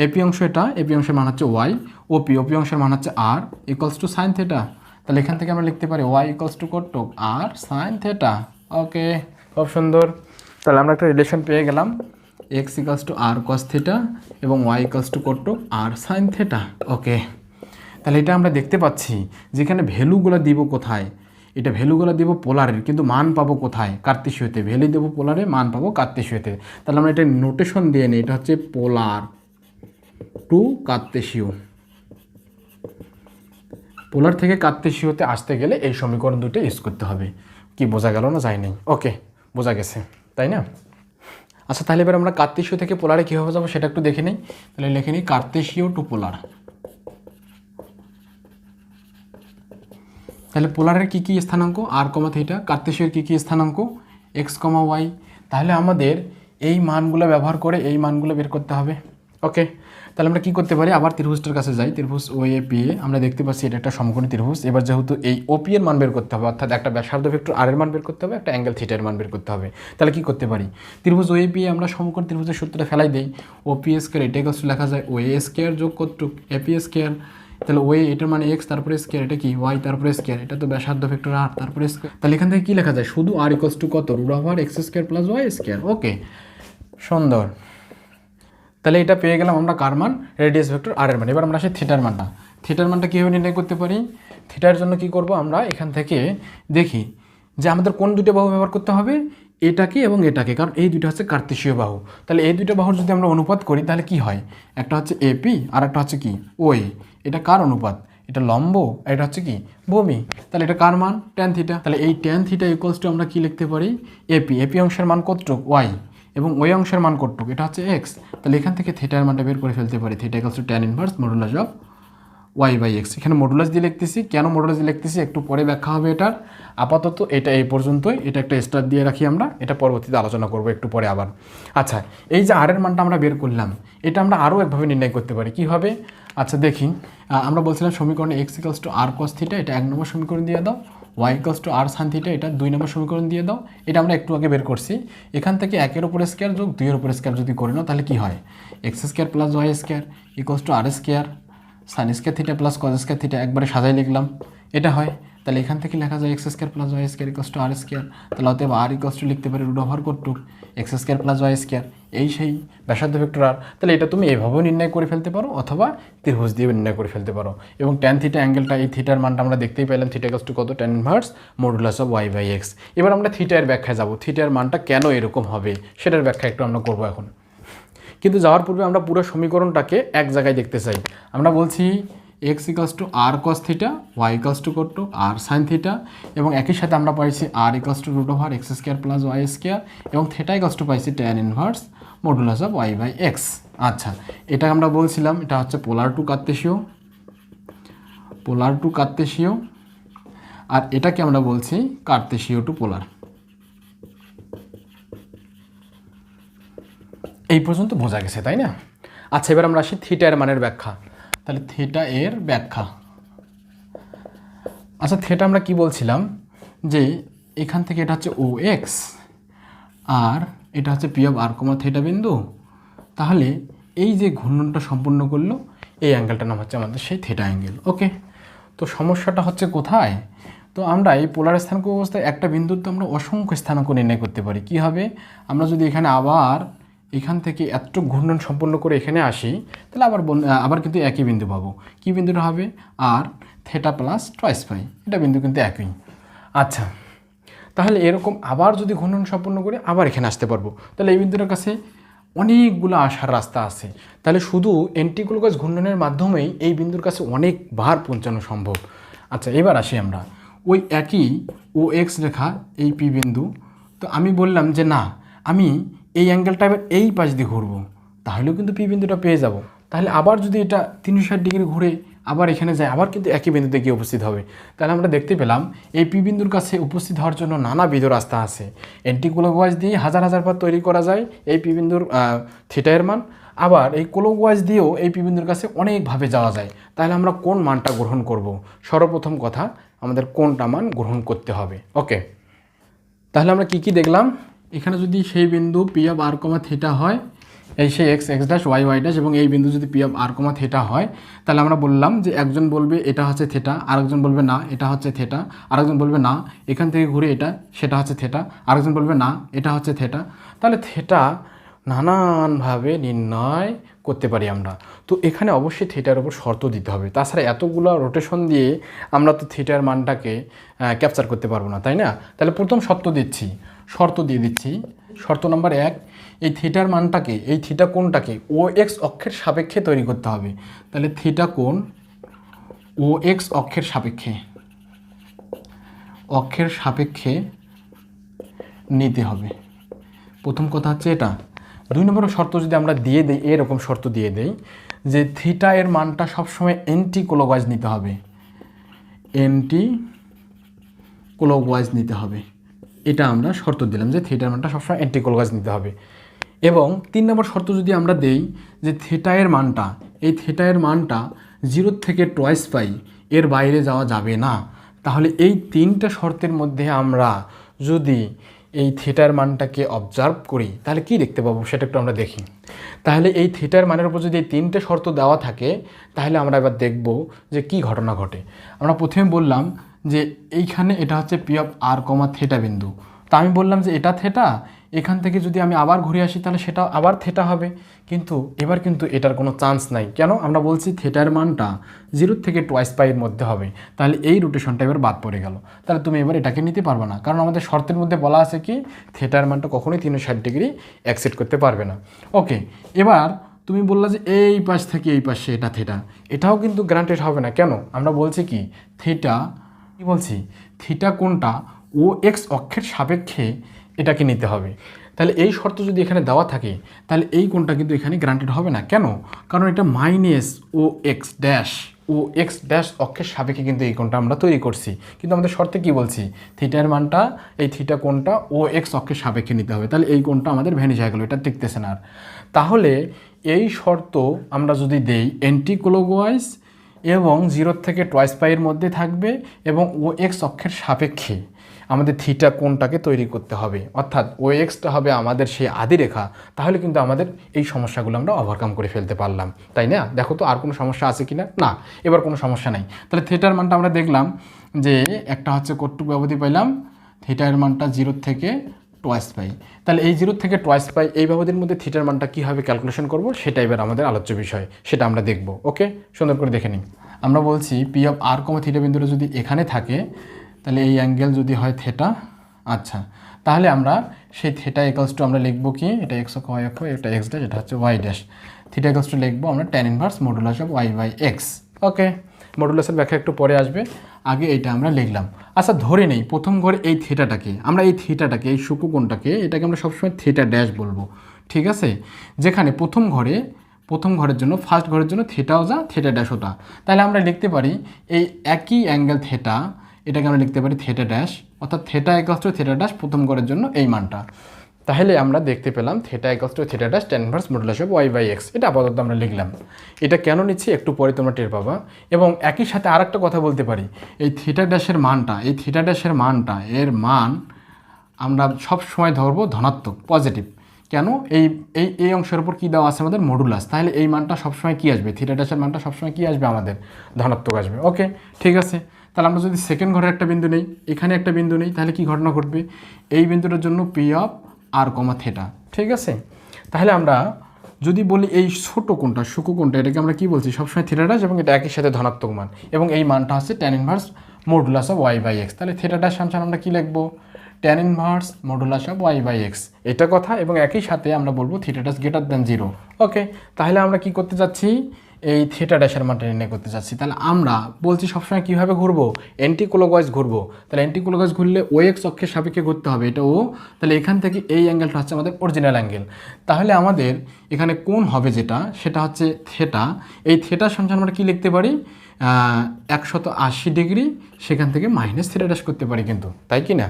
এপি অংশ এটা, এপি অংশের মান হচ্ছে ওয়াই, ওপি অংশের মান হচ্ছে আর ইকুয়ালস টু সাইন থিটা। তাহলে এখান থেকে আমরা লিখতে পারি ওয়াই ইকুয়ালস টু কতটুক? R sine theta. ওকে, খুব সুন্দর। তাহলে আমরা একটা রিলেশন পেয়ে গেলাম, X equals to R cos theta এবং ওয়াই ইকুয়ালস টু কতটুক? R sine theta. ওকে, তাহলে এটা আমরা দেখতে পাচ্ছি যেখানে ভ্যালুগুলো দিব কোথায়, এটা ভ্যালুগুলো দেবো পোলারের, কিন্তু মান পাবো কোথায়? কার্তেশীয়তে। ভ্যালু দেবো পোলারে, মান পাবো কার্তেশীয়তে। তাহলে আমরা এটা নোটেশন দিয়ে নিই, এটা হচ্ছে পোলার টু কার্তেশীয়। পোলার থেকে কার্তেশীয়তে আসতে গেলে এই সমীকরণ দুটো ইউজ করতে হবে। কি বোঝা গেল না? যায় নাই? ওকে, বোঝা গেছে, তাই না? আচ্ছা, তাহলে এবার আমরা কার্তেশীয় থেকে পোলারে কীভাবে যাবো সেটা একটু দেখে নিই। তাহলে লিখে নিই কার্তেশীয় টু পোলার। তাহলে পোলারের কী কী স্থানাঙ্ক? আর কমা থিটা। কার্তেশীয়ের কী কী স্থানাঙ্ক? X comma Y. তাহলে আমাদের এই মানগুলো ব্যবহার করে এই মানগুলো বের করতে হবে। ওকে, তাহলে আমরা কী করতে পারি? আবার ত্রিভুজটার কাছে যাই, ত্রিভুজ ও এ পি এ। আমরা দেখতে পাচ্ছি এটা একটা সমকোণী ত্রিভুজ। এবার যেহেতু এই ওপি এর মান বের করতে হবে, অর্থাৎ একটা ব্যাসার্ধ ভেক্টর আর এর মান বের করতে হবে, একটা অ্যাঙ্গেল থিটার মান বের করতে হবে। তাহলে কী করতে পারি? ত্রিভুজ ও এ পি এ আমরা সমকোণী ত্রিভুজের সূত্রটা ফেলাই দিই। ওপি স্কোয়ার এটা ইকুয়ালস টু লেখা যায় ও এ স্কোয়ার যোগ কতটুক? AP square. তাহলে ওয়ে এটার মানে এক্স, তারপরে স্কোয়ার, এটা কি ওয়াই, তারপরে স্কোয়ার, এটা তো ব্যাসার্ধ ভেক্টর আর, তারপরে স্কোয়ার। তাহলে এখান থেকে কী লেখা যায়? শুধু আর ইকুয়ালস টু কত? Root over X square plus Y square. Okay, সুন্দর। তাহলে এটা পেয়ে গেলাম আমরা কার মান? রেডিয়াস ভেক্টর আর এর মান। এবার আমরা আসি থিটার মানটা। থিটার মানটা কীভাবে নির্ণয় করতে পারি? থিটার জন্য কি করব আমরা? এখান থেকে দেখি যে আমাদের কোন দুটো বাহু ব্যবহার করতে হবে, এটাকে এবং এটাকে, কারণ এই দুটো হচ্ছে কার্তেশীয় বাহু। তাহলে এই দুটো বাহুর যদি আমরা অনুপাত করি তাহলে কি হয়? একটা হচ্ছে এপি আর একটা হচ্ছে কি ওই। এটা কার অনুপাত? এটা লম্ব, এটা হচ্ছে কি ভূমি। তাহলে এটা কার মান? Tan theta. তাহলে এই ট্যান থিটা ইকুয়ালস টু আমরা কি লিখতে পারি? এপি অংশের মান কতটুক? ওয়াই, এবং ওই অংশের মান কতটুক? এটা হচ্ছে এক্স। তাহলে এখান থেকে থিটার মানটা বের করে ফেলতে পারি। Theta equals to tan inverse modulus of Y by x. এখানে মডুলাস দিয়ে লিখতেছি, কেন মডুলাস দিয়ে লিখতেছি একটু পরে ব্যাখ্যা হবে এটার। আপাতত এটা এই পর্যন্তই, এটা একটা স্টার দিয়ে রাখি আমরা, এটা পরবর্তীতে আলোচনা করব একটু পরে আবার। আচ্ছা, এই যে আর এর মানটা আমরা বের করলাম, এটা আমরা আরও একভাবে নির্ণয় করতে পারি। কীভাবে? আচ্ছা দেখি, আমরা বলছিলাম সমীকরণে X equals to R cos theta, এটা 1 নম্বর সমীকরণ দিয়ে দাও। Y equals to R sine theta, এটা 2 নম্বর সমীকরণ দিয়ে দাও। এটা আমরা একটু আগে বের করছি। এখান থেকে 1-এর উপর স্কোয়ার যোগ 2-এর উপর স্কোয়ার যদি করে নাও তাহলে কী হয়? X square plus Y square equals to R square sine square theta plus cos square theta, একবারে সাজাই লিখলাম, এটা হয়। তাহলে এখান থেকে লেখা যায় X square plus Y square equals to R square. তাহলে অতএব আর ইকুয়ালস টু লিখতে পারি রুট ওভার কতটুক? X square plus Y square, এই সেই ব্যাসার্ধ ভেক্টর আর। তাহলে এটা তুমি এভাবেও নির্ণয় করে ফেলতে পারো অথবা ত্রিভুজ দিয়ে নির্ণয় করে ফেলতে পারো। এবং ট্যান থিটা অ্যাঙ্গেলটা, এই থিটার মানটা আমরা দেখতেই পেলাম, থিটা ইকুয়ালস টু কত? Tan inverse modulus of Y by x. এবার আমরা থিটার ব্যাখ্যায় যাব, থিটার মানটা কেন এরকম হবে সেটার ব্যাখ্যা একটু আমরা করবো এখন। কিন্তু যাওয়ার পূর্বে আমরা পুরো সমীকরণটাকে এক জায়গায় দেখতে চাই। আমরা বলছি X equals to R cos theta, Y equals to কত? আর সাইন থিটা, এবং একই সাথে আমরা পাইছি R equals to root over X square plus Y square, এবং থিটা ইকালস টু পাইছি tan inverse modulus of Y by X. আচ্ছা, এটা আমরা বলছিলাম এটা হচ্ছে পোলার টু কার্তেশীয়, আর এটাকে আমরা বলছি কার্তেশীয় টু পোলার। এই পর্যন্ত বোঝা গেছে, তাই না? আচ্ছা, এবার আমরা আসি থিটা এর মানের ব্যাখ্যা। তাহলে থিটা এর ব্যাখ্যা, আচ্ছা থিটা আমরা কি বলছিলাম যে এখান থেকে এটা হচ্ছে ও এক্স আর এটা হচ্ছে P of R comma theta বিন্দু। তাহলে এই যে ঘূর্ণনটা সম্পূর্ণ করলো, এই অ্যাঙ্গেলটার নাম হচ্ছে আমাদের সেই থিটা অ্যাঙ্গেল। ওকে, তো সমস্যাটা হচ্ছে কোথায়? তো আমরা এই পোলার স্থানাঙ্ক অবস্থায় একটা বিন্দুতে আমরা অসংখ্য স্থানাঙ্ক নির্ণয় করতে পারি। কি হবে, আমরা যদি এখানে আবার এখান থেকে এতটুকু ঘূর্ণন সম্পন্ন করে এখানে আসি, তাহলে আবার কিন্তু একই বিন্দু পাবো। কি বিন্দুটা হবে? আর থিটা প্লাস টয়েস পাই, এটা বিন্দু কিন্তু একই। আচ্ছা, তাহলে এরকম আবার যদি ঘূর্ণন সম্পন্ন করে আবার এখানে আসতে পারবো, তাহলে এই বিন্দুটার কাছে অনেকগুলো আসার রাস্তা আছে। তাহলে শুধু অ্যান্টিক্লকওয়াইজ ঘূর্ণনের মাধ্যমেই এই বিন্দুর কাছে অনেকবার পৌঁছানো সম্ভব। আচ্ছা, এবার আসি আমরা ওই একই ও এক্স রেখা এই পি বিন্দু। তো আমি বললাম যে না, আমি এই অ্যাঙ্গেলটা এবার এই পাশ দিয়ে ঘুরবো, তাহলেও কিন্তু পি বিন্দুটা পেয়ে যাব। তাহলে আবার যদি এটা 360 ডিগ্রি ঘুরে আবার এখানে যায়, আবার কিন্তু একই বিন্দুতে গিয়ে উপস্থিত হবে। তাহলে আমরা দেখতে পেলাম এই পি বিন্দুর কাছে উপস্থিত হওয়ার জন্য নানাবিধ রাস্তা আছে। অ্যান্টিক্লকওয়াইজ দিয়ে হাজার হাজার বার তৈরি করা যায় এই পি বিন্দুর থিটার মান, আবার এই ক্লকওয়াইজ দিয়েও এই পি বিন্দুর কাছে অনেকভাবে যাওয়া যায়। তাহলে আমরা কোন মানটা গ্রহণ করব? সর্বপ্রথম কথা, আমাদের কোনটা মান গ্রহণ করতে হবে। ওকে, তাহলে আমরা কি দেখলাম? এখানে যদি সেই বিন্দু P of R comma theta হয়, এই সেই x x dash y y dash, এবং এই বিন্দু যদি P of R comma theta হয়, তাহলে আমরা বললাম যে একজন বলবে এটা হচ্ছে থিটা, আরেকজন বলবে না এটা হচ্ছে থিটা, আরেকজন বলবে না এখান থেকে ঘুরে এটা সেটা হচ্ছে থিটা, আরেকজন বলবে না এটা হচ্ছে থিটা। তাহলে থিটা নানানভাবে নির্ণয় করতে পারি আমরা। তো এখানে অবশ্যই থিটার উপর শর্ত দিতে হবে, তাছাড়া এতগুলো রোটেশন দিয়ে আমরা তো থিটার মানটাকে ক্যাপচার করতে পারবো না, তাই না? তাহলে প্রথম শর্ত দিয়ে দিচ্ছি। শর্ত নাম্বার 1, এই থিটার মানটাকে, এই থিটা কোণটাকে ও এক্স অক্ষের সাপেক্ষে তৈরি করতে হবে। তাহলে থিটা কোণ ও এক্স অক্ষের সাপেক্ষে নিতে হবে। প্রথম কথা হচ্ছে এটা। 2 নম্বর শর্ত যদি আমরা দিয়ে দিই, এরকম শর্ত দিয়ে দেই যে থিটা এর মানটা সবসময় অ্যান্টি ক্লকওয়াইজ নিতে হবে, এটা আমরা শর্ত দিলাম যে থিটার মানটা সবসময় অ্যান্টি ক্লকওয়াইজ নিতে হবে। এবং 3 নম্বর শর্ত যদি আমরা দেই যে থিটা এর মানটা 0 থেকে টয়েস পাই এর বাইরে যাওয়া যাবে না, তাহলে এই 3টা শর্তের মধ্যে আমরা যদি এই থিটার মানটাকে অবজার্ভ করি, তাহলে কি দেখতে পাবো সেটা একটু আমরা দেখি। তাহলে এই থিটার মানের উপর যদি এই 3টে শর্ত দেওয়া থাকে, তাহলে আমরা এবার দেখব যে কি ঘটনা ঘটে। আমরা প্রথমে বললাম যে এইখানে এটা হচ্ছে P of R comma theta বিন্দু। তা আমি বললাম যে এটা থিটা, এখান থেকে যদি আমি আবার ঘুরে আসি তাহলে সেটা আবার থিটা হবে। কিন্তু এবার কিন্তু এটার কোনো চান্স নাই। কেন? আমরা বলছি থিটার মানটা 0 থেকে টয়েস পাইয়ের মধ্যে হবে, তাহলে এই রোটেশনটা এবার বাদ পড়ে গেল। তাহলে তুমি এবার এটাকে নিতে পারবে না, কারণ আমাদের শর্তের মধ্যে বলা আছে কি থিটার মানটা কখনোই 360 ডিগ্রি অ্যাকসেপ্ট করতে পারবে না। ওকে, এবার তুমি বললা যে এই পাশ থেকে এই পাশে এটা থিটা, এটাও কিন্তু গ্রান্টেড হবে না। কেন? আমরা বলছি কি থিটা কোণটা ও এক্স অক্ষের সাপেক্ষে এটাকে নিতে হবে। তাহলে এই শর্ত যদি এখানে দেওয়া থাকে, তাহলে এই কোণটা কিন্তু এখানে গ্রান্টেড হবে না। কেন? কারণ এটা মাইনাস ও এক্স ড্যাশ অক্ষের সাপেক্ষে কিন্তু এই কোণটা আমরা তৈরি করছি, কিন্তু আমাদের শর্তে কি বলছি? থিটার মানটা, এই থিটা কোণটা ও এক্স অক্ষের সাপেক্ষে নিতে হবে। তাহলে এই কোণটা আমাদের ভ্যানিশ হয়ে গেল, এটা টিকতেছে না আর। তাহলে এই শর্ত আমরা যদি দেই অ্যান্টি ক্লকওয়াইজ এবং 0 থেকে টয়েস পাইয়ের মধ্যে থাকবে এবং ও এক্স অক্ষের সাপেক্ষে আমাদের থিটা কোণটাকে তৈরি করতে হবে, অর্থাৎ ও এক্সটা হবে আমাদের সেই আদি রেখা, তাহলে কিন্তু আমাদের এই সমস্যাগুলো আমরা ওভারকাম করে ফেলতে পারলাম, তাই না? দেখো তো আর কোনো সমস্যা আছে কি না? এবার কোনো সমস্যা নাই। তাহলে থিটার মানটা আমরা দেখলাম যে একটা হচ্ছে কতটুকু ব্যবধি পাইলাম, থিটার মানটা 0 থেকে টয়েস পাই। তাহলে এই 0 থেকে টয়েস পাই এই ব্যবধির মধ্যে থিটার মানটা কীভাবে ক্যালকুলেশন করব সেটা এবার আমাদের আলোচ্য বিষয়, সেটা আমরা দেখব। ওকে, সুন্দর করে দেখে নিই। আমরা বলছি P of R comma theta বিন্দুটা যদি এখানে থাকে, তাহলে এই অ্যাঙ্গেল যদি হয় থিটা। আচ্ছা, তাহলে আমরা সেই থিটা ইকুয়ালস টু আমরা লিখবো কি, এটা এক্স অক্ষ, ওয়াই অক্ষ, এটা এক্স ড্যাশ, এটা হচ্ছে Y dash. Theta equals to লিখবো আমরা tan inverse modulus of Y by X. Okay, মডুলাসের ব্যাখ্যা একটু পরে আসবে, আগে এইটা আমরা লিখলাম। আচ্ছা, ধরে নেই প্রথম ঘরে এই থিটাটাকে, এই শুকুকোণটাকে এটাকে আমরা সবসময় থিটা ড্যাশ বলবো, ঠিক আছে? যেখানে প্রথম ঘরের জন্য, ফার্স্ট ঘরের জন্য থিটাও যা, থিটা ড্যাশও তা। তাহলে আমরা লিখতে পারি এই একই অ্যাঙ্গেল থিটা, এটাকে আমরা লিখতে পারি থিটা ড্যাশ, অর্থাৎ theta equals to theta dash প্রথম ঘরের জন্য এই মানটা। তাহলে আমরা দেখতে পেলাম theta equals to theta dash tan inverse modulus of Y by x. এটা আপাতত আমরা লিখলাম। এটা কেন নিচ্ছি একটু পরে তোমরা টের পাবা। এবং একই সাথে আরেকটা কথা বলতে পারি, এই থিটা ড্যাশের মানটা, এর মান আমরা সব সময় ধরবো ধনাত্মক, পজিটিভ। কেন এই এই এই অংশের উপর কী দেওয়া আছে আমাদের মডুলাস, তাহলে এই মানটা সবসময় কী আসবে, থিটা ড্যাশের মানটা সবসময় কী আসবে আমাদের ধনাত্মক আসবে। ওকে ঠিক আছে, তাহলে আমরা যদি সেকেন্ড ঘরে একটা বিন্দু নেই, এখানে একটা বিন্দু নেই, তাহলে কি ঘটনা ঘটবে, এই বিন্দুটার জন্য P of R comma theta. ঠিক আছে, তাহলে আমরা যদি বলি এই ছোট কোণটা সূক্ষ্ম কোণটা এটাকে আমরা কি বলছি সবসময় থিটা ড্যাশ, এবং এটা একই সাথে ধনাত্মক মান, এবং এই মানটা হচ্ছে tan inverse modulus of Y by x. তাহলে থিটা ড্যাশ সমান আমরা কি লিখবো, tan inverse modulus of Y by x, এটা কথা, এবং একই সাথে আমরা বলবো theta dash greater than 0। Okay, তাহলে আমরা কি করতে যাচ্ছি, এই থিটা ড্যাশের মানটা নির্ণয় করতে যাচ্ছি। তাহলে আমরা বলছি সবসময় কীভাবে ঘুরবো, অ্যান্টি ক্লকওয়াইজ ঘুরবো। তাহলে অ্যান্টি ক্লকওয়াইজ ঘুরলে ও এক্স অক্ষের সাপেক্ষে ঘুরতে হবে, এটা ও, তাহলে এখান থেকে এই অ্যাঙ্গেলটা হচ্ছে আমাদের অরিজিনাল অ্যাঙ্গেল। তাহলে আমাদের এখানে কোণ হবে যেটা, সেটা হচ্ছে থেটা। এই থেটার সমান আমরা কী লিখতে পারি, 180 ডিগ্রি, সেখান থেকে মাইনাস থিটা ড্যাশ করতে পারি কিন্তু, তাই কি না?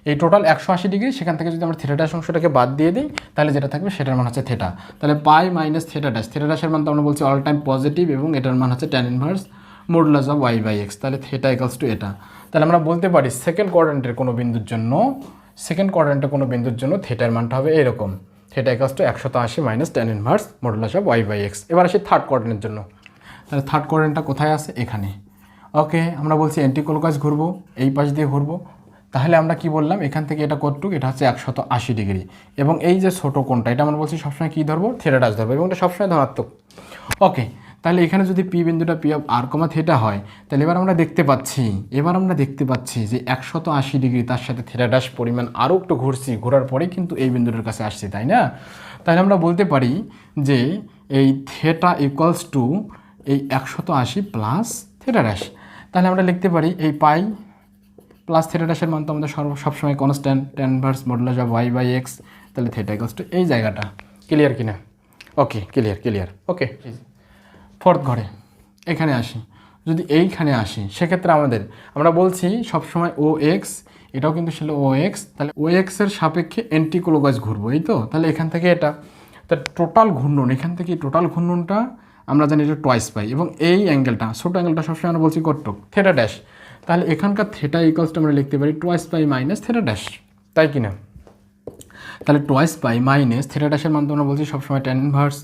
এই টোটাল 180 ডিগ্রি, সেখান থেকে যদি আমরা থিটা ড্যাশ অংশটাকে বাদ দিয়ে দিই, তাহলে যেটা থাকবে সেটার মান হচ্ছে থেটা। তাহলে পাই মাইনাস থিটা ড্যাশ, থিটা ড্যাশের মান তো আমরা বলছি অল টাইম পজিটিভ, এবং এটার মান হচ্ছে tan inverse modulus of Y by x. তাহলে থিটা ইকুয়ালস টু এটা। তাহলে আমরা বলতে পারি সেকেন্ড কোয়াড্রেন্টের কোনো বিন্দুর জন্য থিটার মানটা হবে এরকম, theta equals to 180 minus tan inverse modulus of Y by x. এবার আসি থার্ড কোয়াড্রেন্টের জন্য। তাহলে থার্ড কোয়াড্রেন্টটা কোথায় আছে, এখানে। ওকে, আমরা বলছি অ্যান্টি ক্লকওয়াইজ ঘুরবো, এই পাশ দিয়ে ঘুরবো। তাহলে আমরা কি বললাম, এখান থেকে এটা কতটুকু, এটা হচ্ছে 180 ডিগ্রি, এবং এই যে ছোটো কোণটা এটা আমরা বলছি সবসময় কী ধরবো, থিটা ড্যাশ ধরবো, এবং এটা সবসময় ধনাত্মক। ওকে, তাহলে এখানে যদি পি বিন্দুটা P of R comma theta হয়, তাহলে এবার আমরা দেখতে পাচ্ছি যে 180 ডিগ্রি, তার সাথে থিটা ড্যাশ পরিমাণ আরও একটু ঘুরছি, ঘোরার পরে কিন্তু এই বিন্দুটার কাছে আসছি, তাই না? তাহলে আমরা বলতে পারি যে এই থিটা ইকুয়ালস টু এই 180 প্লাস থিটা ড্যাশ। তাহলে আমরা লিখতে পারি এই পাই প্লাস থিটা ড্যাশের মান তো আমাদের সবসময় constant, tan inverse modulus of Y by x. তাহলে থিটা ইকুয়ালস টু এই জায়গাটা। ক্লিয়ার কিনা? ওকে, ক্লিয়ার। ওকে, ফোর্থ ঘরে এখানে আসি, যদি এইখানে আসি সেক্ষেত্রে আমরা বলছি সবসময় ও এক্স, এটাও কিন্তু ছিল ও এক্স, তাহলে ও এক্সের সাপেক্ষে অ্যান্টি ক্লকওয়াইজ ঘুরবো, এই তো। তাহলে এখান থেকে এটা, তার টোটাল ঘূর্ণন, এখান থেকে টোটাল ঘূর্ণনটা আমরা জানি এটা টয়েস পাই, এবং এই অ্যাঙ্গেলটা ছোটো অ্যাঙ্গেলটা সবসময় আমরা বলছি কটটুক, থিটা ড্যাশ। তাহলে এখানকার থিটা ইকুয়ালসটা আমরা লিখতে পারি toys pi minus theta dash, তাই কি না? তাহলে টয়েস পাই মাইনাস থিটা ড্যাশের মান তো আমরা বলছি সবসময় tan inverse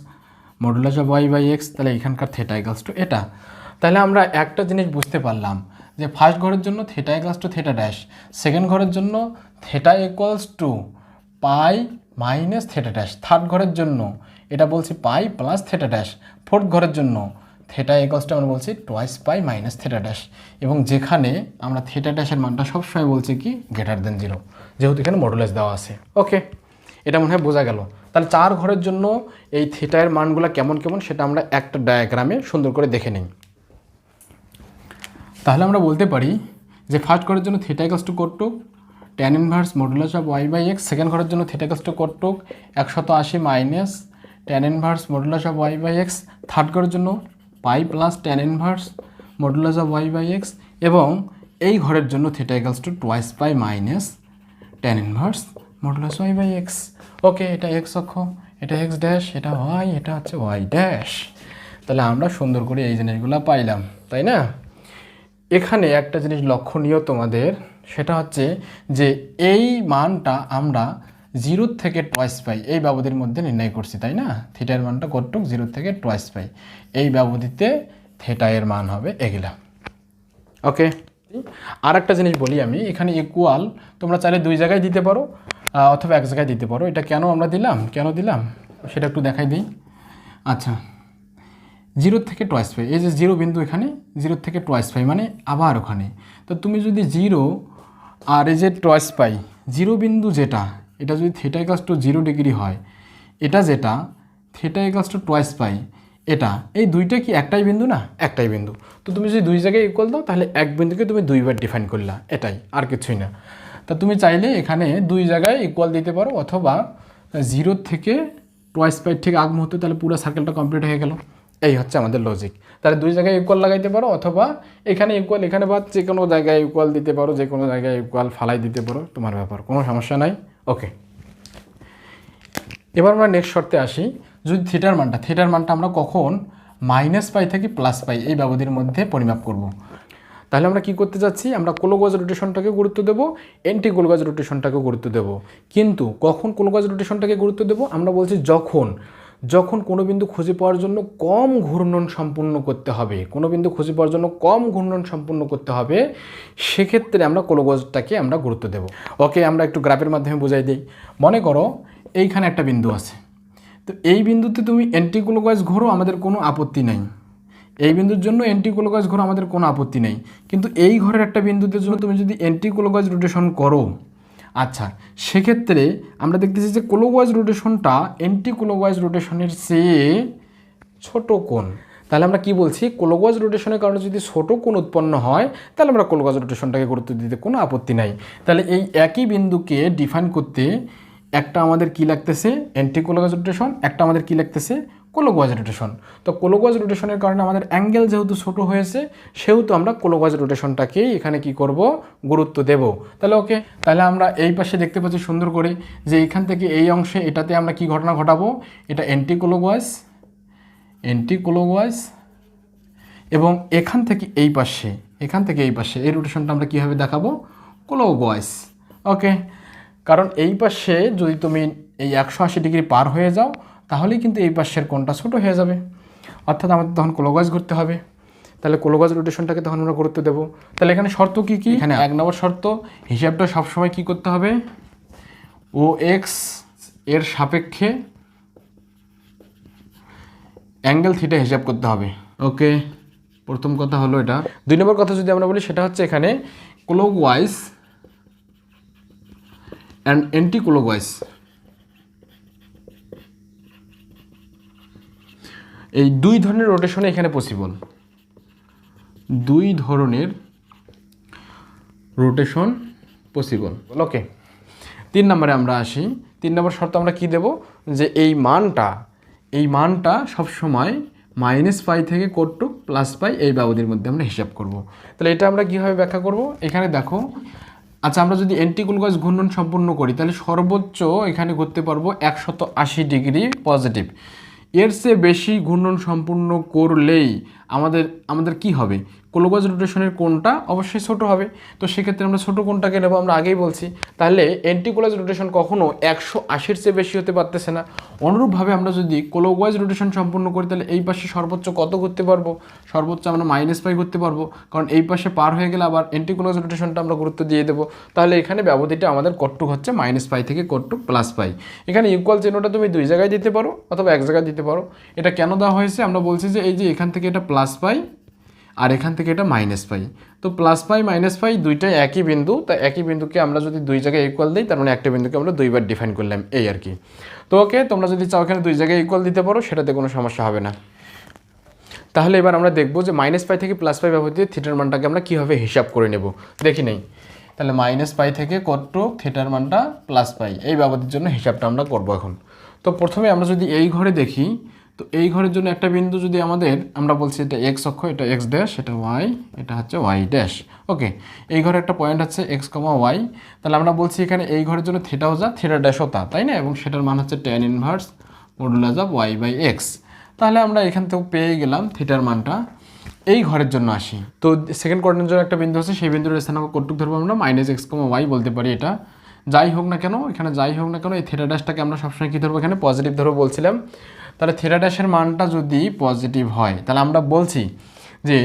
modulus of Y by x. তাহলে এখানকার থিটা ইকুয়ালস টু এটা। তাহলে আমরা একটা জিনিস বুঝতে পারলাম যে ফার্স্ট ঘরের জন্য theta equals to theta dash, second ঘরের জন্য theta equals to pi minus theta dash, third ঘরের জন্য এটা বলছি পাই প্লাস থিটা ড্যাশ, ফোর্থ ঘরের জন্য থিটা ইকুয়ালস টু আমরা বলছি toys pi minus theta dash, এবং যেখানে আমরা থিটা ড্যাশের মানটা সবসময় বলছি কি গ্রেটার দেন 0, যেহেতু এখানে মডুলাস দেওয়া আছে। ওকে, এটা মনে হয় বোঝা গেল। তাহলে 4 ঘরের জন্য এই থিটার মানগুলো কেমন সেটা আমরা একটা ডায়াগ্রামে সুন্দর করে দেখে নিই। তাহলে আমরা বলতে পারি যে ফার্স্ট ঘরের জন্য থিটা ইকুয়ালস টু কটটুক tan inverse modulus of Y by X, second ঘরের জন্য থিটা ইকুয়ালস টু কটটুক 180 minus tan inverse modulus of Y by X, third ঘরের জন্য pi plus tan inverse modulus of Y by X, এবং এই ঘরের জন্য theta equals to twice pi minus tan inverse modulus Y by X. Okay, এটা এক্স অক্ষ, এটা এক্স ড্যাশ, এটা ওয়াই, এটা হচ্ছে ওয়াই ড্যাশ। তাহলে আমরা সুন্দর করে এই জিনিসগুলো পাইলাম, তাই না? এখানে একটা জিনিস লক্ষণীয় তোমাদের, সেটা হচ্ছে যে এই মানটা আমরা 0 থেকে টয়েস পাই এই ব্যবধির মধ্যে নির্ণয় করছি, তাই না? থিটার মানটা কতটুক 0 থেকে টয়েস পাই এই ব্যবধিতে থিটা এর মান হবে এগুলা। ওকে, আর একটা জিনিস বলি আমি, এখানে ইকুয়াল তোমরা চাইলে 2 জায়গায় দিতে পারো অথবা 1 জায়গায় দিতে পারো। এটা কেন দিলাম সেটা একটু দেখাই দিই। আচ্ছা, 0 থেকে টয়েস পাই, এই যে 0 বিন্দু এখানে 0 থেকে টয়েস পাই মানে আবার ওখানে, তো তুমি যদি 0 আর এই যে টয়েস পাই 0 বিন্দু যেটা, এটা যদি থিটা ইকুয়ালস টু 0 ডিগ্রি হয়, এটা যেটা থিটা ইকুয়ালস টু টয়েস পাই, এটা এই দুইটা কি একটাই বিন্দু না? একটাই বিন্দু। তো তুমি যদি 2 জায়গায় ইকুয়াল দাও, তাহলে এক বিন্দুকে তুমি 2 বার ডিফাইন করলা, এটাই, আর কিছুই না। তা তুমি চাইলে এখানে 2 জায়গায় ইকুয়াল দিতে পারো, অথবা 0 থেকে টয়েস পাই ঠিক আগ মুহূর্তে, তাহলে পুরো সার্কেলটা কমপ্লিট হয়ে গেল। এই হচ্ছে আমাদের লজিক। তাহলে 2 জায়গায় ইকুয়াল লাগাইতে পারো, অথবা এখানে ইকুয়াল, এখানে বা যে কোনো জায়গায় ইকুয়াল দিতে পারো, যে কোনো জায়গায় ইকুয়াল ফালাই দিতে পারো, তোমার ব্যাপার, কোনো সমস্যা নাই। ওকে, এবার আমরা নেক্সট শর্তে আসি। যদি থিটার মানটা আমরা কখন -পাই থেকে +পাই এই ব্যবধির মধ্যে পরিমাপ করব। তাহলে আমরা কি করতে যাচ্ছি, আমরা ক্লকওয়াইজ রোটেশনটাকে গুরুত্ব দেবো, অ্যান্টি ক্লকওয়াইজ রোটেশনটাকে গুরুত্ব দেবো। কিন্তু কখন ক্লকওয়াইজ রোটেশনটাকে গুরুত্ব দেবো, আমরা বলছি যখন কোনো বিন্দু খুঁজে পাওয়ার জন্য কম ঘূর্ণন সম্পূর্ণ করতে হবে, কোনো বিন্দু খুঁজে পাওয়ার জন্য কম ঘূর্ণন সম্পূর্ণ করতে হবে, সেক্ষেত্রে আমরা ক্লকওয়াইজটাকে আমরা গুরুত্ব দেব। ওকে, আমরা একটু গ্রাফের মাধ্যমে বোঝাই দিই। মনে করো এইখানে একটা বিন্দু আছে, তো এই বিন্দুতে তুমি অ্যান্টি ক্লকওয়াইজ ঘোরো, আমাদের কোনো আপত্তি নাই। এই বিন্দুর জন্য অ্যান্টি ক্লকওয়াইজ ঘোরো, আমাদের কোনো আপত্তি নেই। কিন্তু এই ঘরের একটা বিন্দুতে জন্য তুমি যদি অ্যান্টি ক্লকওয়াইজ রোটেশন করো, আচ্ছা সেক্ষেত্রে আমরা দেখতেছি যে ক্লকওয়াইজ রোটেশনটা অ্যান্টি ক্লকওয়াইজ রোটেশনের চেয়ে ছোট কোণ। তাহলে আমরা কি বলছি, ক্লকওয়াইজ রোটেশনের কারণে যদি ছোট কোণ উৎপন্ন হয় তাহলে আমরা ক্লকওয়াইজ রোটেশনটাকে গুরুত্ব দিতে কোনো আপত্তি নাই। তাহলে এই একই বিন্দুকে ডিফাইন করতে একটা আমাদের কি লাগতেছে, অ্যান্টি ক্লকওয়াইজ রোটেশন, একটা আমাদের কি লাগতেছে, ক্লকওয়াইজ রোটেশন। তো ক্লকওয়াইজ রোটেশনের কারণে আমাদের অ্যাঙ্গেল যেহেতু ছোট হয়েছে, সেহেতু আমরা ক্লকওয়াইজ রোটেশনটাকেই এখানে কি করব, গুরুত্ব দেব। তাহলে ওকে, তাহলে আমরা এই পাশে দেখতে পাচ্ছি সুন্দর করে যে এইখান থেকে এই অংশে এটাতে আমরা কি ঘটনা ঘটাবো, এটা অ্যান্টি ক্লকওয়াইজ, এবং এখান থেকে এই পাশে এই রোটেশনটা আমরা কীভাবে দেখাবো, ক্লকওয়াইজ। ওকে, কারণ এই পাশে যদি তুমি এই 180 ডিগ্রি পার হয়ে যাও তাহলেই কিন্তু এই পাশের কোণটা ছোটো হয়ে যাবে, অর্থাৎ আমাদের তখন ক্লকওয়াইজ করতে হবে। তাহলে ক্লকওয়াইজ রোটেশনটাকে তখন আমরা গুরুত্ব দেবো। তাহলে এখানে শর্ত কী কী, এখানে 1 নম্বর শর্ত, হিসাবটা সবসময় কী করতে হবে, ও এক্স এর সাপেক্ষে অ্যাঙ্গেল থিটা হিসাব করতে হবে। ওকে, প্রথম কথা হলো এটা। 2 নম্বর কথা যদি আমরা বলি সেটা হচ্ছে এখানে ক্লকওয়াইজ অ্যান্ড অ্যান্টি ক্লকওয়াইজ, এই 2 ধরনের রোটেশনে এখানে পসিবল, 2 ধরনের রোটেশন পসিবল। ওকে, 3 নম্বরে আমরা আসি। 3 নম্বর শর্ত আমরা কি দেব, যে এই মানটা সবসময় -π থেকে কোট +π এই ব্যবধির মধ্যে আমরা হিসাব করব। তাহলে এটা আমরা কীভাবে ব্যাখ্যা করব, এখানে দেখো। আচ্ছা, আমরা যদি অ্যান্টি ক্লকওয়াইজ ঘূর্ণন সম্পূর্ণ করি তাহলে সর্বোচ্চ এখানে করতে পারবো 180 ডিগ্রি পজিটিভ। এর চেয়ে বেশি ঘূর্ণন সম্পূর্ণ করলেই আমাদের কি হবে, ক্লকওয়াইজ রোটেশনের কোণটা অবশ্যই ছোট হবে। তো সেক্ষেত্রে আমরা ছোট কোণটাকে নেব, আমরা আগেই বলছি। তাহলে অ্যান্টি ক্লকওয়াইজ রোটেশন কখনো 180-র চেয়ে বেশি হতে পারতেছে না। অনুরূপভাবে আমরা যদি ক্লকওয়াইজ রোটেশন সম্পূর্ণ করি তাহলে এই পাশে সর্বোচ্চ কত করতে পারবো, সর্বোচ্চ আমরা -π করতে পারবো, কারণ এই পাশে পার হয়ে গেলে আবার অ্যান্টি ক্লকওয়াইজ রোটেশনটা আমরা গুরুত্ব দিয়ে দেবো। তাহলে এখানে ব্যবধিটা আমাদের কটটুক হচ্ছে -π থেকে কটটুক +π। এখানে ইকুয়াল চিহ্নটা তুমি 2 জায়গায় দিতে পারো অথবা 1 জায়গায় দিতে পারো। এটা কেন দেওয়া হয়েছে, আমরা বলছি যে এই যে এখান থেকে এটা +π আর এখান থেকে এটা -π, তো +π -π দুইটাই একই বিন্দু, তাই একই বিন্দুকে আমরা যদি 2 জায়গায় ইকুয়াল দিই তার মানে একটা বিন্দুকে আমরা 2 বার ডিফাইন করলাম, এই আর কি। তো ওকে, তোমরা যদি চাও এখানে 2 জায়গায় ইকুয়াল দিতে পারো, সেটাতে কোনো সমস্যা হবে না। তাহলে এবার আমরা দেখব যে -π থেকে +π ব্যবধি থিটার মানটাকে আমরা কীভাবে হিসাব করে নেব, দেখি নেই। তাহলে -π থেকে কটটুক থিটার মানটা +π এই ব্যবধির জন্য হিসাবটা আমরা করব এখন। তো প্রথমে আমরা যদি এই ঘরে দেখি, তো এই ঘরের জন্য একটা বিন্দু যদি আমরা বলছি এটা x অক্ষ, এটা x ড্যাশ, এটা y, এটা হচ্ছে y ড্যাশ। ওকে, এই ঘরে একটা পয়েন্ট হচ্ছে x, y। তাহলে আমরা বলছি এখানে এই ঘরের জন্য থিটাও যা, থিটা ড্যাশও তা, তাই না? এবং সেটার মান হচ্ছে tan inverse modulus of y/x। তাহলে আমরা এখান থেকে পেয়ে গেলাম থিটার মানটা। এই ঘরের জন্য আসি, তো সেকেন্ড কোঅর্ডিনেটের জন্য একটা বিন্দু আছে, সেই বিন্দুর স্থানাঙ্ক কতটুকু ধরবো আমরা, -x, y বলতে পারি। এটা যাই হোক না কেন, এখানে যাই হোক না কেন, এই থিটা ড্যাশটাকে আমরা সবসময় কী ধরবো, এখানে পজিটিভ ধরবো বলছিলাম। তাহলে থিটা ড্যাশের মানটা যদি পজিটিভ হয় তাহলে আমরা বলছি যে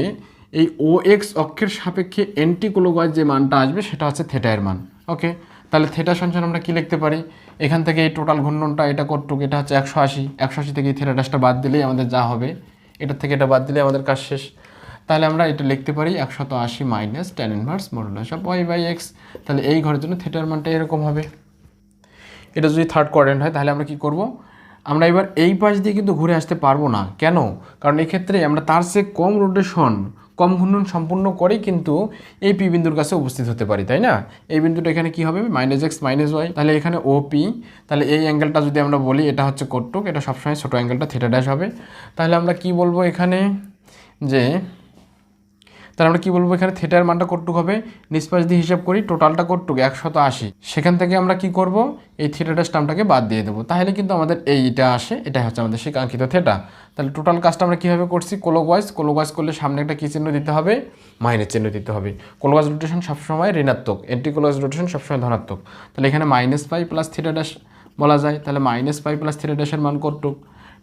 এই OX অক্ষের সাপেক্ষে অ্যান্টি ক্লকওয়াইজ যে মানটা আসবে সেটা হচ্ছে থিটা এর মান। ওকে, তাহলে থিটা সঞ্চালন আমরা কী লিখতে পারি, এখান থেকে এই টোটাল ঘূর্ণনটা এটা কতটুক, এটা হচ্ছে 180 থেকে এই থিটা ড্যাশটা বাদ দিলেই আমাদের যা হবে, এটার থেকে এটা বাদ দিলেই আমাদের কাজ শেষ। তাহলে আমরা এটা লিখতে পারি 180 minus tan inverse modulus of y/x। তাহলে এই ঘরের জন্য থিটার মানটা এরকম হবে। এটা যদি থার্ড কোঅর্ডিনেট হয় তাহলে আমরা কি করব, আমরা এবার এই পাশ দিয়ে কিন্তু ঘুরে আসতে পারবো না। কেন? কারণ এক্ষেত্রে আমরা তার চেয়ে কম রোটেশন, কম ঘূর্ণন সম্পূর্ণ করেই কিন্তু এই পি বিন্দুর কাছে উপস্থিত হতে পারি, তাই না? এই বিন্দুটা এখানে কি হবে, -x -y। তাহলে এখানে OP, তাহলে এই অ্যাঙ্গেলটা যদি আমরা বলি এটা হচ্ছে কটটুক, এটা সবসময় ছোটো অ্যাঙ্গেলটা থিটা ড্যাশ হবে। তাহলে আমরা কি বলবো এখানে, যে তাহলে আমরা কি বলবো এখানে থিটার মানটা কতটুকু হবে, নিষ্পাশ দিয়ে হিসাব করি, টোটালটা কতটুকু 180, সেখান থেকে আমরা কি করব এই থিটা ড্যাশ টার্মটাকে বাদ দিয়ে দেবো, তাহলে কিন্তু আমাদের এইটা আসে, এটাই হচ্ছে আমাদের সেই কাঙ্ক্ষিত থিটা। তাহলে টোটাল কাজটা আমরা কীভাবে করছি, ক্লকওয়াইজ করলে সামনে একটা কী চিহ্ন দিতে হবে, মাইনাস চিহ্ন দিতে হবে। ক্লকওয়াইজ রোটেশন সবসময় ঋণাত্মক, এন্টি ক্লকওয়াইজ রোটেশন সবসময় ধনাত্মক। তাহলে এখানে -পাই প্লাস থিটা ড্যাশ বলা যায়, তাহলে -পাই প্লাস থিটা ড্যাশের মান কতটুক,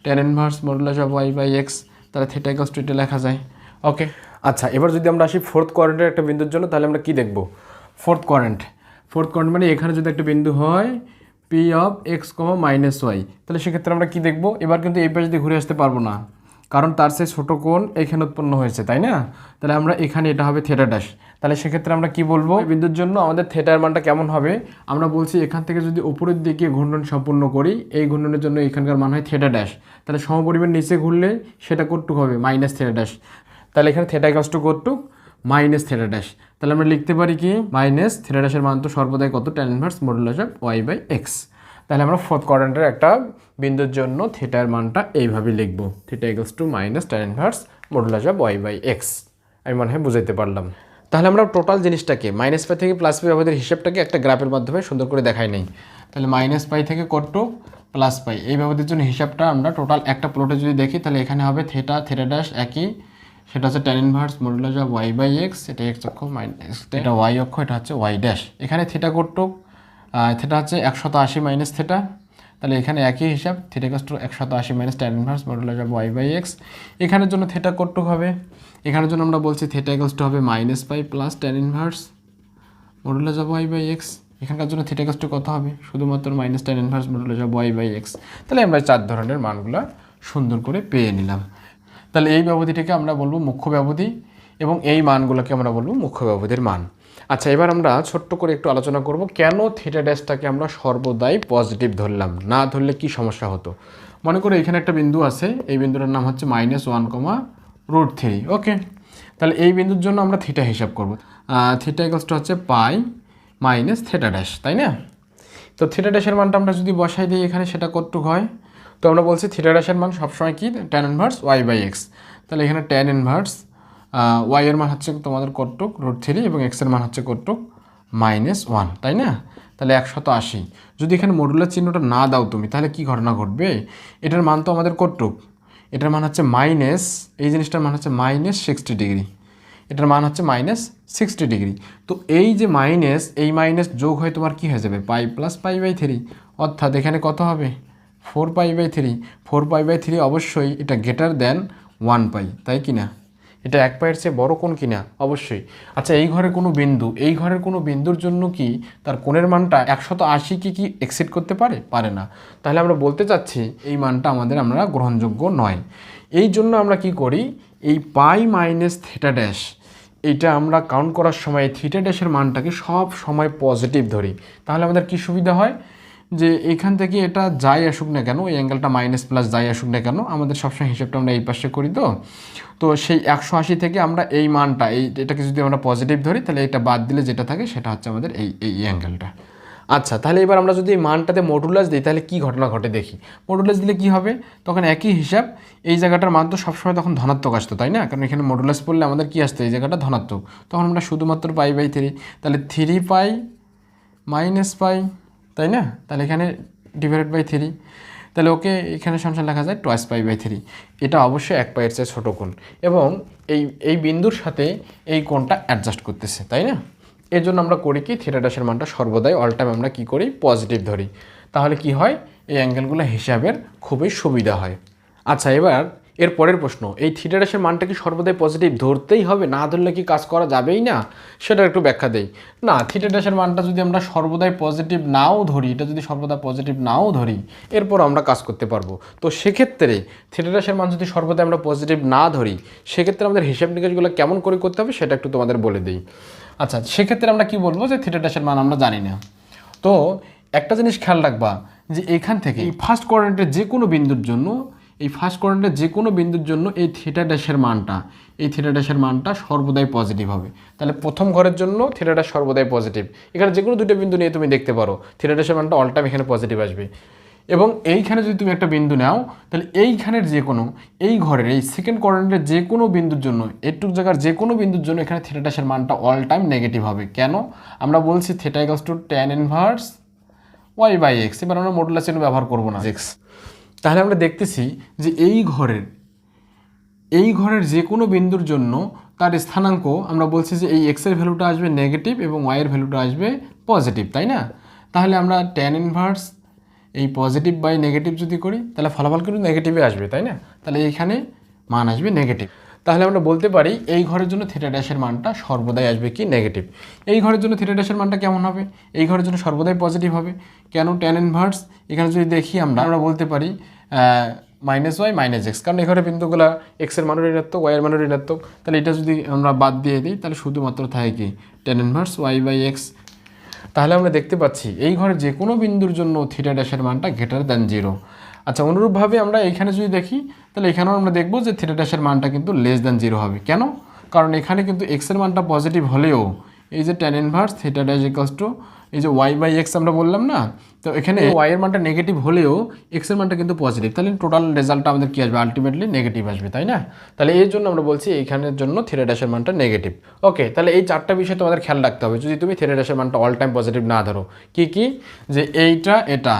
tan inverse modulus of y/x, তাহলে থিটা ইকুয়ালস টু এটা লেখা যায়। ওকে, আচ্ছা এবার যদি আমরা আসি ফোর্থ কোয়াড্রেন্টের একটা বিন্দুর জন্য, তাহলে আমরা কি দেখব, ফোর্থ কোয়াড্রেন্ট মানে এখানে যদি একটা বিন্দু হয় P of X comma -y, তাহলে সেক্ষেত্রে আমরা কি দেখব, এবার কিন্তু এই পাশ দিয়ে ঘুরে আসতে পারবো না, কারণ তার সেই ছোটো কোণ এখানে উৎপন্ন হয়েছে, তাই না? তাহলে আমরা এখানে এটা হবে থিটা ড্যাশ, তাহলে সেক্ষেত্রে আমরা কি বলবো, বিন্দুর জন্য আমাদের থিটার মানটা কেমন হবে, আমরা বলছি এখান থেকে যদি উপরের দিকে ঘূর্ণন সম্পূর্ণ করি, এই ঘূর্ণনের জন্য এখানকার মান হয় থিটা ড্যাশ, তাহলে সমপরিমাণ নিচে ঘুরলে সেটা কতটুক হবে, মাইনাস থিটা ড্যাশ, তাহলে এখানে থিটা ইকুয়ালস টু কতটুক, মাইনাস থিটা ড্যাশ। তাহলে আমরা লিখতে পারি কি, মাইনাস থিটা ড্যাশের মান তো সর্বদাই কত, tan inverse modulus of y/x। তাহলে আমরা ফোর্থ কোয়াড্রেন্টের একটা বিন্দুর জন্য থিটার মানটা এইভাবে লিখব, theta equals two minus tan inverse modulus of y/x। আমি মনে হয় বুঝাইতে পারলাম। তাহলে আমরা টোটাল জিনিসটাকে -পাই থেকে +পাই ব্যবধানের হিসাবটাকে একটা গ্রাফের মাধ্যমে সুন্দর করে দেখাই নেই। তাহলে -পাই থেকে কতটুক, +পাই, এই ব্যবধানের জন্য হিসাবটা আমরা টোটাল একটা প্লটে যদি দেখি, তাহলে এখানে হবে থিটা ড্যাশ একই, সেটা হচ্ছে tan inverse modulus of y/x, এটা x অক্ষ মাইনাস এটা y অক্ষ, এটা হচ্ছে y ড্যাশ। এখানে থিটা কতটুক, থিটা হচ্ছে 180 মাইনাস থিটা, তাহলে এখানে একই হিসাব, theta equals to 180 minus tan inverse modulus of y/x। এখানের জন্য থিটা কতটুক হবে, এখানের জন্য আমরা বলছি থিটা ইকুয়ালস টু হবে -পাই plus tan inverse modulus of y/x। এখানকার জন্য থিটা ইকুয়ালস টু কত হবে, শুধুমাত্র tan inverse modulus of y/x। তাহলে আমরা 4 ধরনের মানগুলো সুন্দর করে পেয়ে নিলাম। তাহলে এই ব্যবধিটাকে আমরা বলবো মুখ্য ব্যবধি, এবং এই মানগুলোকে আমরা বলবো মুখ্য ব্যবধির মান। আচ্ছা এবার আমরা ছোট্ট করে একটু আলোচনা করব, কেন থিটা ড্যাশটাকে আমরা সর্বদাই পজিটিভ ধরলাম, না ধরলে কি সমস্যা হতো। মনে করো এখানে একটা বিন্দু আছে, এই বিন্দুটার নাম হচ্ছে -1,√3। ওকে, তাহলে এই বিন্দুর জন্য আমরা থিটা হিসাব করব, থিটা ইকুয়ালস টু হচ্ছে পাই মাইনাস থিটা ড্যাশ, তাই না? তো থিটা ড্যাশের মানটা আমরা যদি বসাই দিই এখানে, সেটা কতটুক হয়, তো আমরা বলছি থিটা ড্যাশের মান সবসময় কি, tan ইনভার্স y/x। তাহলে এখানে tan ইনভার্স y এর মান হচ্ছে তোমাদের কতটুক, √3, এবং x এর মান হচ্ছে কতটুক, -1, তাই না? তাহলে 180। যদি এখানে মডুলার চিহ্নটা না দাও তুমি, তাহলে কি ঘটনা ঘটবে, এটার মান তো আমাদের কতটুক, এটার মান হচ্ছে মাইনাস, এই জিনিসটার মান হচ্ছে -60 ডিগ্রি, এটার মান হচ্ছে -60 ডিগ্রি। তো এই যে মাইনাস, এই মাইনাস যোগ হয়ে তোমার কি হয়ে যাবে, পাই প্লাস পাই/3, অর্থাৎ এখানে কত হবে, 4π/3। 4π/3 অবশ্যই এটা গ্রেটার দেন 1 পাই, তাই কি না? এটা 1 পাইয়ের চেয়ে বড় কোণ কিনা, অবশ্যই। আচ্ছা এই ঘরের কোনো বিন্দু, এই ঘরের কোনো বিন্দুর জন্য কি তার কোণের মানটা 180 কি এক্সিড করতে পারে না। তাহলে আমরা বলতে চাচ্ছি এই মানটা আমরা গ্রহণযোগ্য নয়। এই জন্য আমরা কি করি, এই পাই মাইনাস থিটা ড্যাশ, এইটা আমরা কাউন্ট করার সময় থিটা ড্যাশের মানটাকে সব সময় পজিটিভ ধরি। তাহলে আমাদের কি সুবিধা হয়, যে এখান থেকে এটা যাই আসুক না কেন, এই অ্যাঙ্গেলটা মাইনাস প্লাস যাই আসুক না কেন, আমাদের সবসময় হিসাবটা আমরা এই পাশে করি, তো সেই 180 থেকে আমরা এই মানটা, এটাকে যদি আমরা পজিটিভ ধরি, তাহলে এটা বাদ দিলে যেটা থাকে সেটা হচ্ছে আমাদের এই অ্যাঙ্গেলটা। আচ্ছা তাহলে এবার আমরা যদি এই মানটাতে মডুলাস দিই, তাহলে কি ঘটনা ঘটে দেখি। মডুলাস দিলে কি হবে, তখন একই হিসাব, এই জায়গাটার মান তো সবসময় তখন ধনাত্মক আসতো, তাই না? কারণ এখানে মডুলাস পড়লে আমাদের কি আসতো, এই জায়গাটা ধনাত্মক, তখন আমরা শুধুমাত্র পাই/3, তাহলে 3 পাই মাইনাস পাই, তাই না? তাহলে এখানে /3, তাহলে ওকে এখানে সংখ্যা লেখা যায় 2π/3। এটা অবশ্যই 1 পাইয়ের চেয়ে ছোটো কোণ, এবং এই বিন্দুর সাথে এই কোণটা অ্যাডজাস্ট করতেছে, তাই না? এর জন্য আমরা করি কি, থিটা ড্যাশের মানটা সর্বদাই অল টাইম আমরা কি করি, পজিটিভ ধরি। তাহলে কি হয়, এই অ্যাঙ্গেলগুলো হিসাবের খুবই সুবিধা হয়। আচ্ছা এবার এর পরের প্রশ্ন, এই থিটা ড্যাশের মানটা কি সর্বদাই পজিটিভ ধরতেই হবে, না ধরলে কি কাজ করা যাবেই না, সেটা একটু ব্যাখ্যা দেই। না, থিটা ড্যাশের মানটা যদি আমরা সর্বদাই পজিটিভ নাও ধরি, এটা যদি সর্বদা পজিটিভ নাও ধরি, এরপর আমরা কাজ করতে পারবো। তো সেক্ষেত্রে থিটা ড্যাশের মান যদি সর্বদাই আমরা পজিটিভ না ধরি, সেক্ষেত্রে আমাদের হিসাব নিকাশগুলো কেমন করে করতে হবে সেটা একটু তোমাদের বলে দিই। আচ্ছা সেক্ষেত্রে আমরা কি বলবো, যে থিটা ড্যাশের মান আমরা জানি না। তো একটা জিনিস খেয়াল রাখবা, যে এখান থেকে এই ফার্স্ট কোঅর্ডিনেটের যে কোনো বিন্দুর জন্য, এই ফার্স্ট কোঅর্ডিনেটের যে কোনো বিন্দুর জন্য এই থিটা ড্যাশের মানটা সর্বদাই পজিটিভ হবে। তাহলে প্রথম ঘরের জন্য থিটা ড্যাশ সর্বদাই পজিটিভ। এখানে যে কোনো দুটো বিন্দু নিয়ে তুমি দেখতে পারো, থিটা ড্যাশের মানটা অল টাইম এখানে পজিটিভ আসবে। এবং এইখানে যদি তুমি একটা বিন্দু নাও তাহলে এইখানের যে কোনো এই ঘরের এই সেকেন্ড কোঅর্ডিনেটের যে কোনো বিন্দুর জন্য এইটুক জায়গার যে কোনো বিন্দুর জন্য এখানে থিটা ড্যাশের মানটা অল টাইম নেগেটিভ হবে। কেন? আমরা বলছি theta equals to tan inverse Y by x. এবার আমরা মডুলাস চিহ্ন ব্যবহার করবো না এক্স। তাহলে আমরা দেখতেছি যে এই ঘরের যে কোনো বিন্দুর জন্য তার স্থানাঙ্ক আমরা বলছি যে এই এক্সের ভ্যালুটা আসবে নেগেটিভ এবং ওয়াইয়ের ভ্যালুটা আসবে পজিটিভ, তাই না? তাহলে আমরা tan ইনভার্স এই পজিটিভ বাই নেগেটিভ যদি করি তাহলে ফলাফল কিন্তু নেগেটিভে আসবে, তাই না? তাহলে এইখানে মান আসবে নেগেটিভ। তাহলে আমরা বলতে পারি এই ঘরের জন্য থিটা ড্যাশের মানটা সর্বদাই আসবে কি নেগেটিভ। এই ঘরের জন্য থিটা ড্যাশের মানটা কেমন হবে? এই ঘরের জন্য সর্বদাই পজিটিভ হবে। কেন? tan ইনভার্স এখানে যদি দেখি আমরা বলতে পারি মাইনাস ওয়াই মাইনাস এক্স, কারণ এখানে বিন্দুগুলো এক্সের মানের ঋণাত্মক, ওয়াইয়ের মানের ঋণাত্মক। তাহলে এটা যদি আমরা বাদ দিয়ে দিই তাহলে শুধুমাত্র থাকে কি tan inverse Y by x. তাহলে আমরা দেখতে পাচ্ছি এই ঘরের যে কোনো বিন্দুর জন্য থিটা ড্যাশের মানটা গ্রেটার দ্যান 0। আচ্ছা, অনুরূপভাবে আমরা এইখানে যদি দেখি তাহলে এখানেও আমরা দেখব যে থিটা ড্যাশের মানটা কিন্তু লেস দ্যান 0 হবে। কেন? কারণ এখানে কিন্তু এক্সের মানটা পজিটিভ হলেও এই যে tan inverse theta dash equals to এই যে ওয়াই বাই এক্স আমরা বললাম না, তো এখানে ওয়াইয়ের মানটা নেগেটিভ হলেও এক্সের মানটা কিন্তু পজিটিভ। তাহলে টোটাল রেজাল্টটা আমাদের কী আসবে? আলটিমেটলি নেগেটিভ আসবে, তাই না? তাহলে এর জন্য আমরা বলছি এইখানের জন্য থিটা ড্যাশের মানটা নেগেটিভ। ওকে, তাহলে এই চারটা বিষয় তোমাদের খেয়াল রাখতে হবে যদি তুমি থিটা ড্যাশের মানটা অল টাইম পজিটিভ না ধরো। কি কি? যে এইটা এটা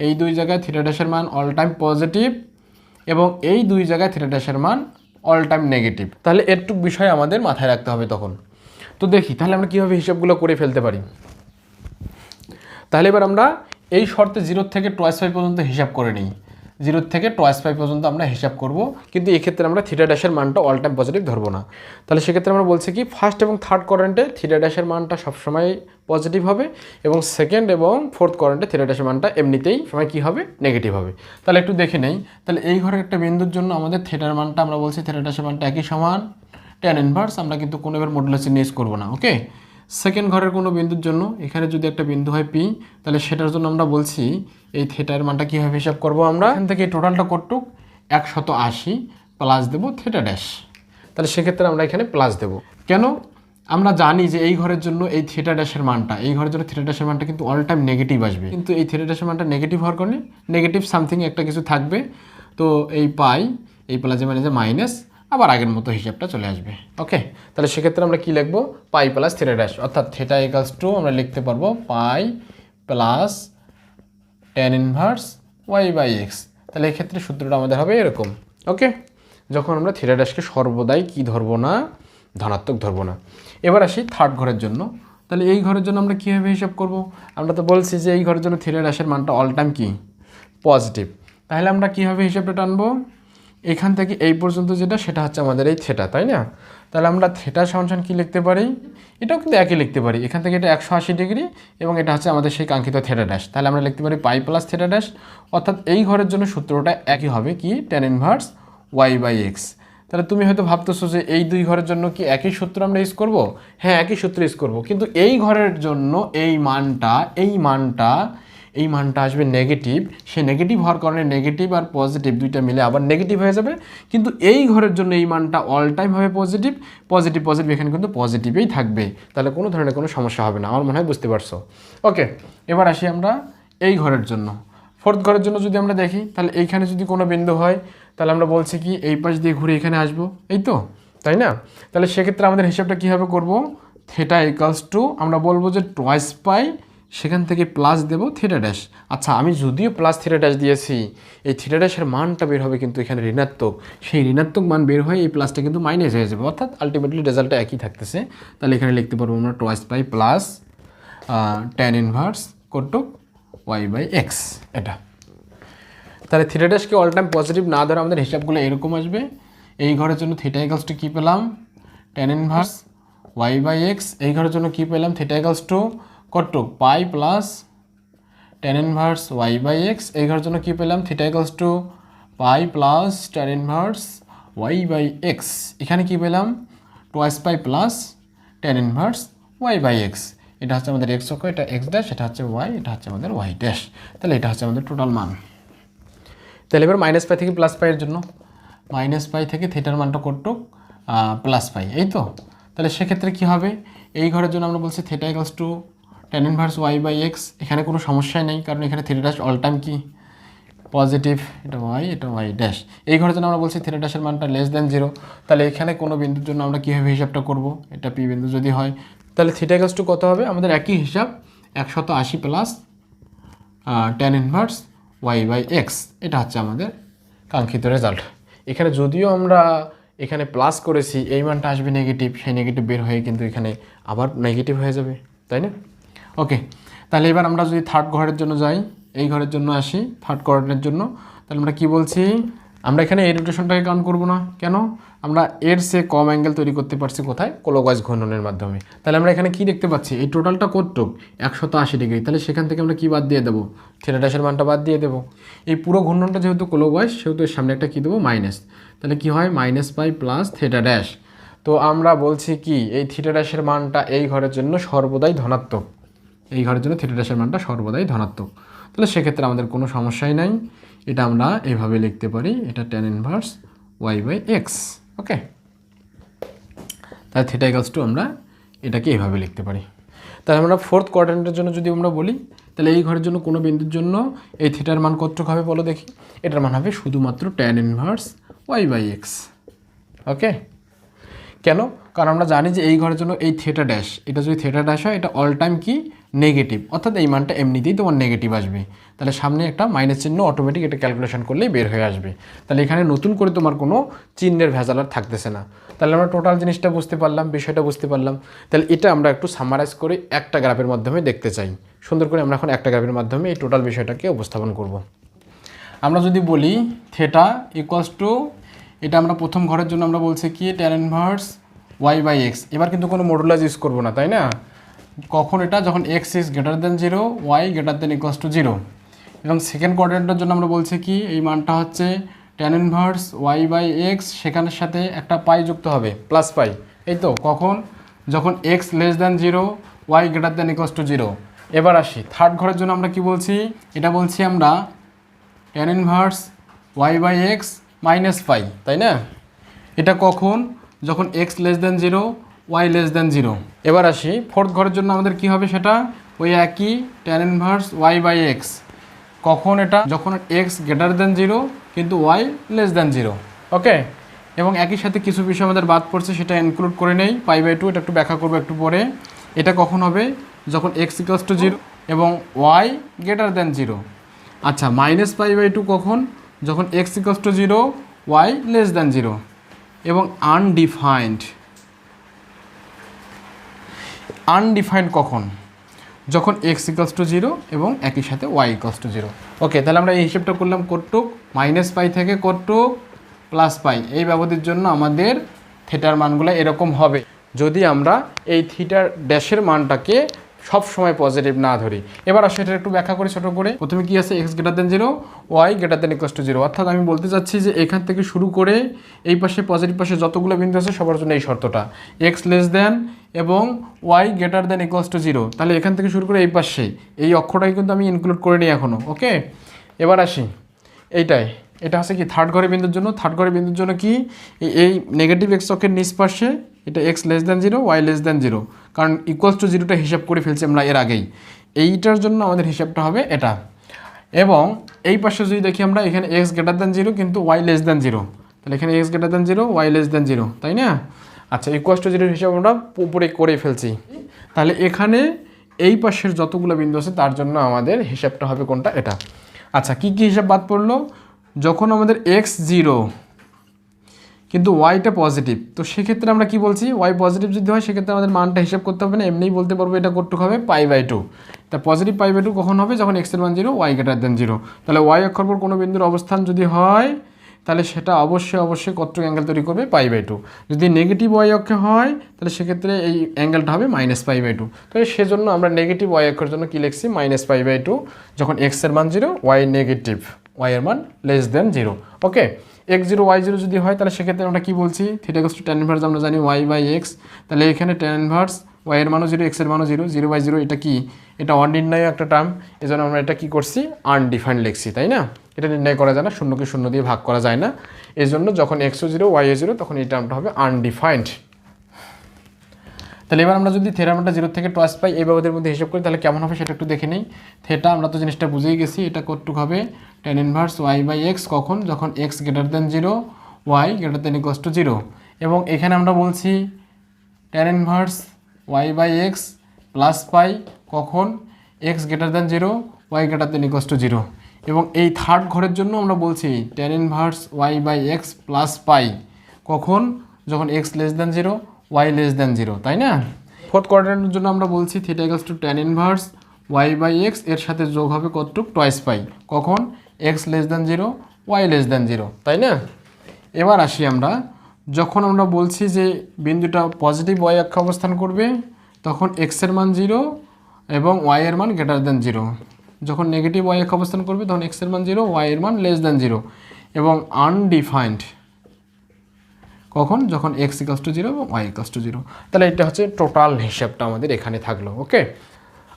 এই দুই জায়গায় থিটা ড্যাশের মান অল টাইম পজিটিভ এবং এই দুই জায়গায় থিটা ড্যাশের মান অল টাইম নেগেটিভ। তাহলে এরটুক বিষয় আমাদের মাথায় রাখতে হবে তখন। তো দেখি তাহলে আমরা কীভাবে হিসাবগুলো করে ফেলতে পারি। তাহলে এবার আমরা এই শর্তে 0 থেকে টোয়াইস পাই পর্যন্ত হিসাব করে নিই। 0 থেকে টোয়াইস পাই পর্যন্ত আমরা হিসাব করব, কিন্তু এক্ষেত্রে আমরা থিটা ড্যাশের মানটা অল টাইম পজিটিভ ধরবো না। তাহলে সেক্ষেত্রে আমরা বলছি কি ফার্স্ট এবং থার্ড কোয়াড্রেন্টে থিটা ড্যাশের মানটা সবসময় পজিটিভ হবে এবং সেকেন্ড এবং ফোর্থ কোয়াড্রেন্টে থিটা ড্যাশের মানটা এমনিতেই সময় কী হবে? নেগেটিভ হবে। তাহলে একটু দেখে নেই। তাহলে এই ঘরের একটা বিন্দুর জন্য আমাদের থিটার মানটা আমরা বলছি থিটা ড্যাশের মানটা একই সমান tan ইনভার্স, আমরা কিন্তু কোনো এবার মডুলাস চিহ্ন ইউজ করবো না। ওকে, সেকেন্ড ঘরের কোনো বিন্দুর জন্য এখানে যদি একটা বিন্দু হয় পি, তাহলে সেটার জন্য আমরা বলছি এই থিটার মানটা কীভাবে হিসাব করব? আমরা এখান থেকে টোটালটা কটুক 180 প্লাস দেবো থিটা ড্যাশ। তাহলে সেক্ষেত্রে আমরা এখানে প্লাস দেব। কেন? আমরা জানি যে এই ঘরের জন্য এই থিটা ড্যাশের মানটা এই ঘরের জন্য থিটা ড্যাশের মানটা কিন্তু অল টাইম নেগেটিভ আসবে, কিন্তু এই থিটা ড্যাশের মানটা নেগেটিভ হওয়ার কারণে নেগেটিভ সামথিং একটা কিছু থাকবে। তো এই পাই এই প্লাসে মানে যে মাইনাস আবার আগের মতো হিসাবটা চলে আসবে। ওকে, তাহলে সেক্ষেত্রে আমরা কি লিখবো? পাই প্লাস থিটা ড্যাশ, অর্থাৎ থিটা ইকুয়ালস টু আমরা লিখতে পারবো pi plus tan inverse Y by x. তাহলে এক্ষেত্রে সূত্রটা আমাদের হবে এরকম। ওকে, যখন আমরা থিটা ড্যাশকে সর্বদাই কি ধরবো না? ধনাত্মক ধরবো না। এবার আসি থার্ড ঘরের জন্য। তাহলে এই ঘরের জন্য আমরা কীভাবে হিসাব করব? আমরা তো বলছি যে এই ঘরের জন্য থিটা ড্যাশের মানটা অল টাইম কি পজিটিভ। তাহলে আমরা কীভাবে হিসাবটা টানবো? এখান থেকে এই পর্যন্ত যেটা সেটা হচ্ছে আমাদের এই থিটা, তাই না? তাহলে আমরা থিটা সমান কি লিখতে পারি? এটাও কিন্তু একই লিখতে পারি। এখান থেকে এটা 180 ডিগ্রি এবং এটা হচ্ছে আমাদের সেই কাঙ্ক্ষিত থিটা ড্যাশ। তাহলে আমরা লিখতে পারি পাই প্লাস থিটা ড্যাশ, অর্থাৎ এই ঘরের জন্য সূত্রটা একই হবে কি tan inverse Y by x. তাহলে তুমি হয়তো ভাবতেছো যে এই দুই ঘরের জন্য কি একই সূত্র আমরা ইউজ করব? হ্যাঁ, একই সূত্র ইউজ করব, কিন্তু এই ঘরের জন্য এই মানটা আসবে নেগেটিভ। সে নেগেটিভ হওয়ার কারণে নেগেটিভ আর পজিটিভ দুইটা মিলে আবার নেগেটিভ হয়ে যাবে, কিন্তু এই ঘরের জন্য এই মানটা অল টাইম হবে পজিটিভ। এখানে কিন্তু পজিটিভেই থাকবে। তাহলে কোনো ধরনের কোনো সমস্যা হবে না, আমার মনে হয় বুঝতে পারছো। ওকে, এবার আসি আমরা এই ঘরের জন্য। ফোর্থ ঘরের জন্য যদি আমরা দেখি তাহলে এইখানে যদি কোনো বিন্দু হয় তাহলে আমরা বলছি কি এই পাশ দিয়ে ঘুরে এখানে আসবো, এই তো, তাই না? তাহলে সেক্ষেত্রে আমাদের হিসাবটা কীভাবে করব? থিটা ইকুয়ালস টু আমরা বলবো যে টোয়াইস পাই, সেখান থেকে প্লাস দেব থিটা ড্যাশ। আচ্ছা, আমি যদিও প্লাস থিটা ড্যাশ দিয়েছি, এই থিটা ড্যাশের মানটা বের হবে কিন্তু এখানে ঋণাত্মক। সেই ঋণাত্মক মান বের হয়ে এই প্লাসটা কিন্তু মাইনাস হয়ে যাবে, অর্থাৎ আলটিমেটলি রেজাল্টটা একই থাকতেছে। তাহলে এখানে লিখতে পারবো আমরা twice pi plus tan inverse কটুক ওয়াই বাই এক্স এটা। তাহলে থিটা ড্যাশকে অল টাইম পজিটিভ না ধরে আমাদের হিসাবগুলো এরকম আসবে। এই ঘরের জন্য থিটা ইকুয়ালস টু কী পেলাম? tan inverse Y by X. এই ঘরের জন্য কী পেলাম? থিটা ইকুয়ালস টু কটুক pi plus tan inverse Y by X. এই ঘরের জন্য কী পেলাম? Theta equals to pi plus tan inverse Y by x. এখানে কী পেলাম? Twice pi plus tan inverse Y by x. এটা হচ্ছে আমাদের এক্স অক্ষ, এটা এক্স ড্যাশ, এটা হচ্ছে ওয়াই, এটা হচ্ছে আমাদের ওয়াই ড্যাশ। তাহলে এটা হচ্ছে আমাদের টোটাল মান। তাহলে এবার মাইনাস পাই থেকে প্লাস পাইয়ের জন্য মাইনাস পাই থেকে থিটার মানটা কটুক প্লাস পাই, এই তো। তাহলে সেক্ষেত্রে কী হবে? এই ঘরের জন্য আমরা বলছি theta equals to tan inverse Y by x, এখানে কোনো সমস্যাই নেই কারণ এখানে থিটা ড্যাশ অল টাইম কি পজিটিভ, এটা ওয়াই ড্যাশ। এই ঘরের জন্য আমরা বলছি থিটা ড্যাশের মানটা লেস দেন 0, তাহলে এখানে কোনো বিন্দুর জন্য আমরা কীভাবে হিসাবটা করব, এটা পি বিন্দু যদি হয় তাহলে থিটা ইকুয়ালস টু কত হবে, আমাদের একই হিসাব 180 plus tan inverse Y by x, এটা হচ্ছে আমাদের কাঙ্ক্ষিত রেজাল্ট। এখানে যদিও আমরা এখানে প্লাস করেছি, এই মানটা আসবে নেগেটিভ, সেই নেগেটিভ বের হয়ে কিন্তু এখানে আবার নেগেটিভ হয়ে যাবে, তাই না? ওকে, তাহলে এবার আমরা যদি থার্ড ঘরের জন্য যাই, এই ঘরের জন্য আসি, থার্ড কোঅর্ডিনেটের জন্য, তাহলে আমরা কি বলছি, আমরা এখানে এই রোটেশনটাকে কাউন্ট করব না, কেন? আমরা এর সে কম অ্যাঙ্গেল তৈরি করতে পারছি কোথায়, ক্লকওয়াইজ ঘূর্ণনের মাধ্যমে। তাহলে আমরা এখানে কি দেখতে পাচ্ছি, এই টোটালটা কতটুক 180 ডিগ্রি, তাহলে সেখান থেকে আমরা কি বাদ দিয়ে দেবো, থিটা ড্যাশের মানটা বাদ দিয়ে দেবো। এই পুরো ঘূর্ণনটা যেহেতু ক্লকওয়াইজ সেহেতু এর সামনে একটা কী দেবো, মাইনাস, তাহলে কি হয় -পাই প্লাস থিটা ড্যাশ। তো আমরা বলছি কি এই থিটা ড্যাশের মানটা এই ঘরের জন্য সর্বদাই ধনাত্মক, এই ঘরের জন্য থিটা ড্যাশের মানটা সর্বদাই ধনাত্মক, তাহলে সেক্ষেত্রে আমাদের কোনো সমস্যাই নাই, এটা আমরা এইভাবে লিখতে পারি, এটা tan inverse Y by X. Okay, তাহলে থিটা ইকুয়ালস টু আমরা এটাকে এইভাবে লিখতে পারি। তাহলে আমরা ফোর্থ কোয়াড্রেন্টের জন্য যদি আমরা বলি, তাহলে এই ঘরের জন্য কোনো বিন্দুর জন্য এই থিটার মান কতটুকু হবে বলো দেখি, এটার মান হবে শুধুমাত্র tan inverse Y by X. Okay, কেন? কারণ আমরা জানি যে এই ঘরের জন্য এই থিটা ড্যাশ, এটা যদি থিটা ড্যাশ হয় এটা অল টাইম কি নেগেটিভ, অর্থাৎ এই মানটা এমনিতেই তোমার নেগেটিভ আসবে, তাহলে সামনে একটা মাইনাস চিহ্ন অটোমেটিক এটা ক্যালকুলেশন করলেই বের হয়ে আসবে, তাহলে এখানে নতুন করে তোমার কোনো চিহ্নের ভেজাল আর থাকতেছে না। তাহলে আমরা টোটাল জিনিসটা বুঝতে পারলাম, বিষয়টা বুঝতে পারলাম। তাহলে এটা আমরা একটু সামারাইজ করে একটা গ্রাফের মাধ্যমে দেখতে চাই, সুন্দর করে আমরা এখন একটা গ্রাফের মাধ্যমে এই টোটাল বিষয়টাকে উপস্থাপন করব। আমরা যদি বলি থিটা ইকুয়ালস টু, এটা আমরা প্রথম ঘরের জন্য আমরা বলছি কি tan inverse Y by x, এবার কিন্তু কোনো মডুলাস ইউজ করবো না, তাই না? কখন এটা, যখন x is greater than 0, y greater than equals to 0। এবং সেকেন্ড কোঅর্ডিনেটের জন্য আমরা বলছি কি এই মানটা হচ্ছে tan inverse Y by x, সেখানের সাথে একটা পাই যুক্ত হবে, প্লাস পাই, এই তো কখন, যখন x less than 0, y greater than equals to 0। এবার আসি থার্ড ঘরের জন্য আমরা কি বলছি, এটা বলছি আমরা tan inverse Y by x minus pi, তাই না? এটা কখন, যখন x less than 0, y less than 0। এবার আসি ফোর্থ ঘরের জন্য আমাদের কি হবে, সেটা ওই একই tan inverse Y by x, কখন এটা, যখন এক্স গ্রেটার দেন 0 কিন্তু ওয়াই লেস দেন 0। ওকে, এবং একই সাথে কিছু বিষয় আমাদের বাদ পড়ছে, সেটা ইনক্লুড করে নেই, π/2, এটা একটু ব্যাখ্যা করবো একটু পরে। এটা কখন হবে, যখন এক্স ইকুয়ালস টু 0 এবং ওয়াই গ্রেটার দেন 0। আচ্ছা, -π/2 কখন, যখন x equals to 0, y less than 0। এবং আনডিফাইন্ড কখন, যখন এক্স ইকুয়ালস টু 0 এবং একই সাথে ওয়াই ইকুয়ালস টু 0। ওকে, তাহলে আমরা এই হিসেবটা করলাম কতটুক, -π থেকে কতটুক +π, এই ব্যবধির জন্য আমাদের থিটার মানগুলো এরকম হবে যদি আমরা এই থিটার ড্যাশের মানটাকে সব সময় পজিটিভ না ধরি। এবার আসলে এটা একটু ব্যাখ্যা করি ছোট করে। প্রথমে কি আছে, x greater than 0, y greater than equals to 0, অর্থাৎ আমি বলতে চাচ্ছি যে এখান থেকে শুরু করে এই পাশে পজিটিভ পাশে যতগুলো বিন্দু আছে সবার জন্য এই শর্তটা, এক্স লেস দেন এবং y greater than equals to 0। তাহলে এখান থেকে শুরু করে এই পাশে এই অক্ষরটাকে কিন্তু আমি ইনক্লুড করে নিই এখনও। ওকে, এবার আসি এইটাই, এটা হচ্ছে কি থার্ড ঘরের বিন্দুর জন্য। থার্ড ঘরের বিন্দুর জন্য কি এই নেগেটিভ এক্স অক্ষের নিচ পাশে এটা x less than 0, y less than 0, কারণ ইকুয়ালস টু 0টা হিসাব করে ফেলছি আমরা এর আগেই, এইটার জন্য আমাদের হিসাবটা হবে এটা। এবং এই পাশে যদি দেখি আমরা, এখানে এক্স গ্রেটার দেন 0 কিন্তু ওয়াই লেস দেন 0, তাহলে এখানে x greater than 0, y less than 0, তাই না? আচ্ছা, ইকুয়ালস টু 0 হিসাব আমরা উপরে করে ফেলছি, তাহলে এখানে এই পাশের যতগুলো বিন্দু আছে তার জন্য আমাদের হিসাবটা হবে কোনটা, এটা। আচ্ছা, কি কি হিসাব বাদ পড়লো, যখন আমাদের এক্স 0 কিন্তু ওয়াইটা পজিটিভ, তো সেক্ষেত্রে আমরা কি বলছি, ওয়াই পজিটিভ যদি হয় সেক্ষেত্রে আমাদের মানটা হিসাব করতে হবে না, এমনিই বলতে পারবো এটা কতটুকু হবে, π/2। তা পজিটিভ π/2 কখন হবে, যখন এক্সের মান 0, ওয়াই গ্রেটার দেন 0। তাহলে ওয়াই অক্ষর পর কোনো বিন্দুর অবস্থান যদি হয় তাহলে সেটা অবশ্যই কতটুকু অ্যাঙ্গেল তৈরি করবে, π/2। যদি নেগেটিভ ওয়াই অক্ষে হয় তাহলে সেক্ষেত্রে এই অ্যাঙ্গেলটা হবে -π/2। তো সেজন্য আমরা নেগেটিভ ওয়াই অক্ষের জন্য কি লিখছি, -π/2, যখন এক্সের মান 0, ওয়াই নেগেটিভ, ওয়াই এর মান লেস দেন 0। ওকে, x0 y0 যদি হয় তাহলে সেক্ষেত্রে আমরা কি বলছি, theta equals to tan inverse আমরা জানি y বাই এক্স, তাহলে এখানে tan ইনভার্স y এর মানও 0, x এর মানও 0, 0/0, এটা কি, এটা অনির্ণয় একটা টার্ম, এজন্য আমরা এটা কি করছি, আনডিফাইন্ড লিখছি, তাই না? এটা নির্ণয় করা যায় না, শূন্যকে শূন্য দিয়ে ভাগ করা যায় না, এই জন্য যখন x0 y0 তখন এই টার্মটা হবে আনডিফাইন্ড। তাহলে এবার আমরা যদি থিটার মানটা 0 থেকে টয়েস পাই এই বাবদের মধ্যে হিসাব করি তাহলে কেমন হবে সেটা একটু দেখে নেই। থিটা আমরা তো জিনিসটা বুঝেই গেছি, এটা কতটুক হবে tan ইনভার্স y/x, কখন যখন x greater than 0, y greater than equals to 0। এবং এখানে আমরা বলছি tan ইনভার্স y/x প্লাস পাই কখন x greater than 0, y greater than equals to 0। এবং এই থার্ড ঘরের জন্য আমরা বলছি tan ইনভার্স y/x প্লাস পাই কখন যখন x less than 0, y less than 0, তাই না? ফোর্থ কোয়াড্রেন্টের জন্য আমরা বলছি theta equals to tan inverse y/x এর সাথে যোগ হবে কতটুক টয়েস পাই কখন x less than 0, y less than 0, তাই না? এবার আসি আমরা, যখন আমরা বলছি যে বিন্দুটা পজিটিভ y অক্ষে অবস্থান করবে তখন x এর মান 0 এবং y এর মান গ্রেটার দেন 0। যখন নেগেটিভ y অক্ষে অবস্থান করবে তখন x এর মান 0, y এর মান লেস দেন 0। এবং আনডিফাইন্ড কখন যখন x ইকুয়ালস টু 0 এবং y ইকুয়ালস টু 0। তাহলে এটা হচ্ছে টোটাল হিসাবটা আমাদের এখানে থাকলো। ওকে,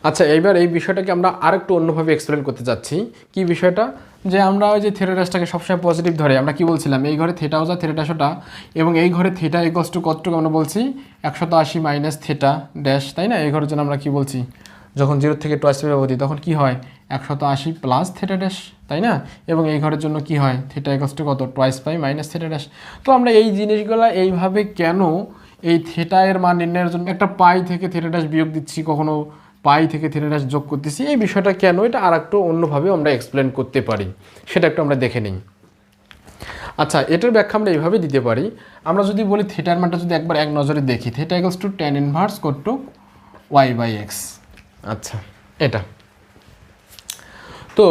আচ্ছা এইবার এই বিষয়টাকে আমরা আরেকটু অন্যভাবে এক্সপ্লেন করতে যাচ্ছি। কি বিষয়টা, যে আমরা ওই যে থিটা ড্যাশটাকে সবসময় পজিটিভ ধরে আমরা কি বলছিলাম, এই ঘরে থিটা যা থিটা ড্যাশটা, এবং এই ঘরে থিটা ইকুয়ালস টু কতটুকু আমরা বলছি 180 মাইনাস থিটা ড্যাশ, তাই না? এই ঘরের জন্য আমরা কি বলছি, যখন 0 থেকে টয়েস পাই অবধি তখন কি হয় 180 প্লাস থিটা ড্যাশ, তাই না? এবং এই ঘরের জন্য কি হয় থিটা ইকুয়ালস টু কত toys pi minus theta dash. তো আমরা এই জিনিসগুলো এইভাবে কেন এই থিটা এর মান নির্ণয়ের জন্য একটা পাই থেকে থিটা ড্যাশ বিয়োগ দিচ্ছি, কখনো পাই থেকে থিটা ড্যাশ যোগ করতেছি, এই বিষয়টা কেন, এটা আর একটু অন্যভাবে আমরা এক্সপ্লেন করতে পারি, সেটা একটু আমরা দেখে নিই। আচ্ছা, এটার ব্যাখ্যা আমরা এইভাবে দিতে পারি। আমরা যদি বলি থিটার মানটা যদি একবার এক নজরে দেখি, theta equals to tan inverse কটু y/x। আচ্ছা, এটা তো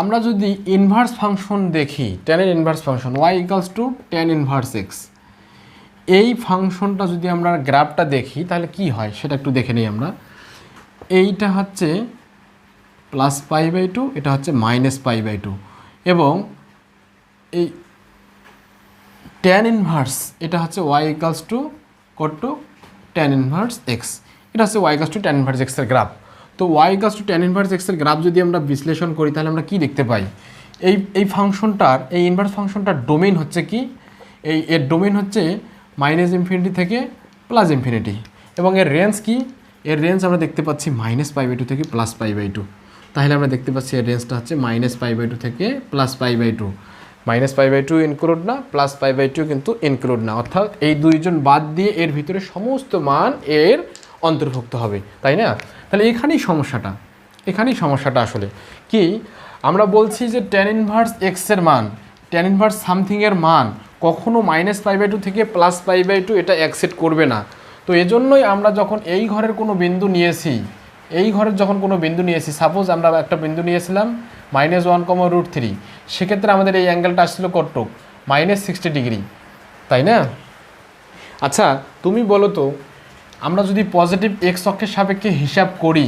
আমরা যদি ইনভার্স ফাংশন দেখি, tan এর inverse function y equals to tan inverse x, এই ফাংশনটা যদি আমরা গ্রাফটা দেখি তাহলে কি হয় সেটা একটু দেখে নিই আমরা। এইটা হচ্ছে প্লাস π/2, এটা হচ্ছে মাইনাস π/2, এবং এই tan ইনভার্স এটা হচ্ছে y ইকুয়ালস টু কটু tan ইনভার্স x, এটা হচ্ছে y equals to tan inverse x এর গ্রাফ। তো y equals to tan inverse x এর গ্রাফ যদি আমরা বিশ্লেষণ করি তাহলে আমরা কি দেখতে পাই, এই ফাংশনটার, এই ইনভার্স ফাংশনটার ডোমেইন হচ্ছে কি, এর ডোমেইন হচ্ছে মাইনাস ইনফিনিটি থেকে প্লাস ইনফিনিটি, এবং এর রেঞ্জ কি, এর রেঞ্জ আমরা দেখতে পাচ্ছি মাইনাস π/2 থেকে প্লাস π/2। তাহলে আমরা দেখতে পাচ্ছি এর রেঞ্জটা হচ্ছে মাইনাস π/2 থেকে প্লাস π/2, মাইনাস π/2 ইনক্লুড না, প্লাস π/2 কিন্তু ইনক্লুড না, অর্থাৎ এই দুইজন বাদ দিয়ে এর ভিতরে সমস্ত মান এর অন্তর্ভুক্ত হবে, তাই না? তাহলে এখানেই সমস্যাটা আসলে কি, আমরা বলছি যে tan ইনভার্স x এর মান, tan ইনভার্স সামথিং এর মান কখনো মাইনাস π/2 থেকে প্লাস π/2 এটা অ্যাকসেপ্ট করবে না। তো এজন্যই আমরা যখন এই ঘরের কোনো বিন্দু নিয়েছি, সাপোজ আমরা একটা বিন্দু নিয়েছিলাম -1, √3, সেক্ষেত্রে আমাদের এই অ্যাঙ্গেলটা আসছিল কতটুক -60 ডিগ্রি, তাই না? আচ্ছা, তুমি বলো তো, আমরা যদি পজিটিভ এক্স অক্ষের সাপেক্ষে হিসাব করি,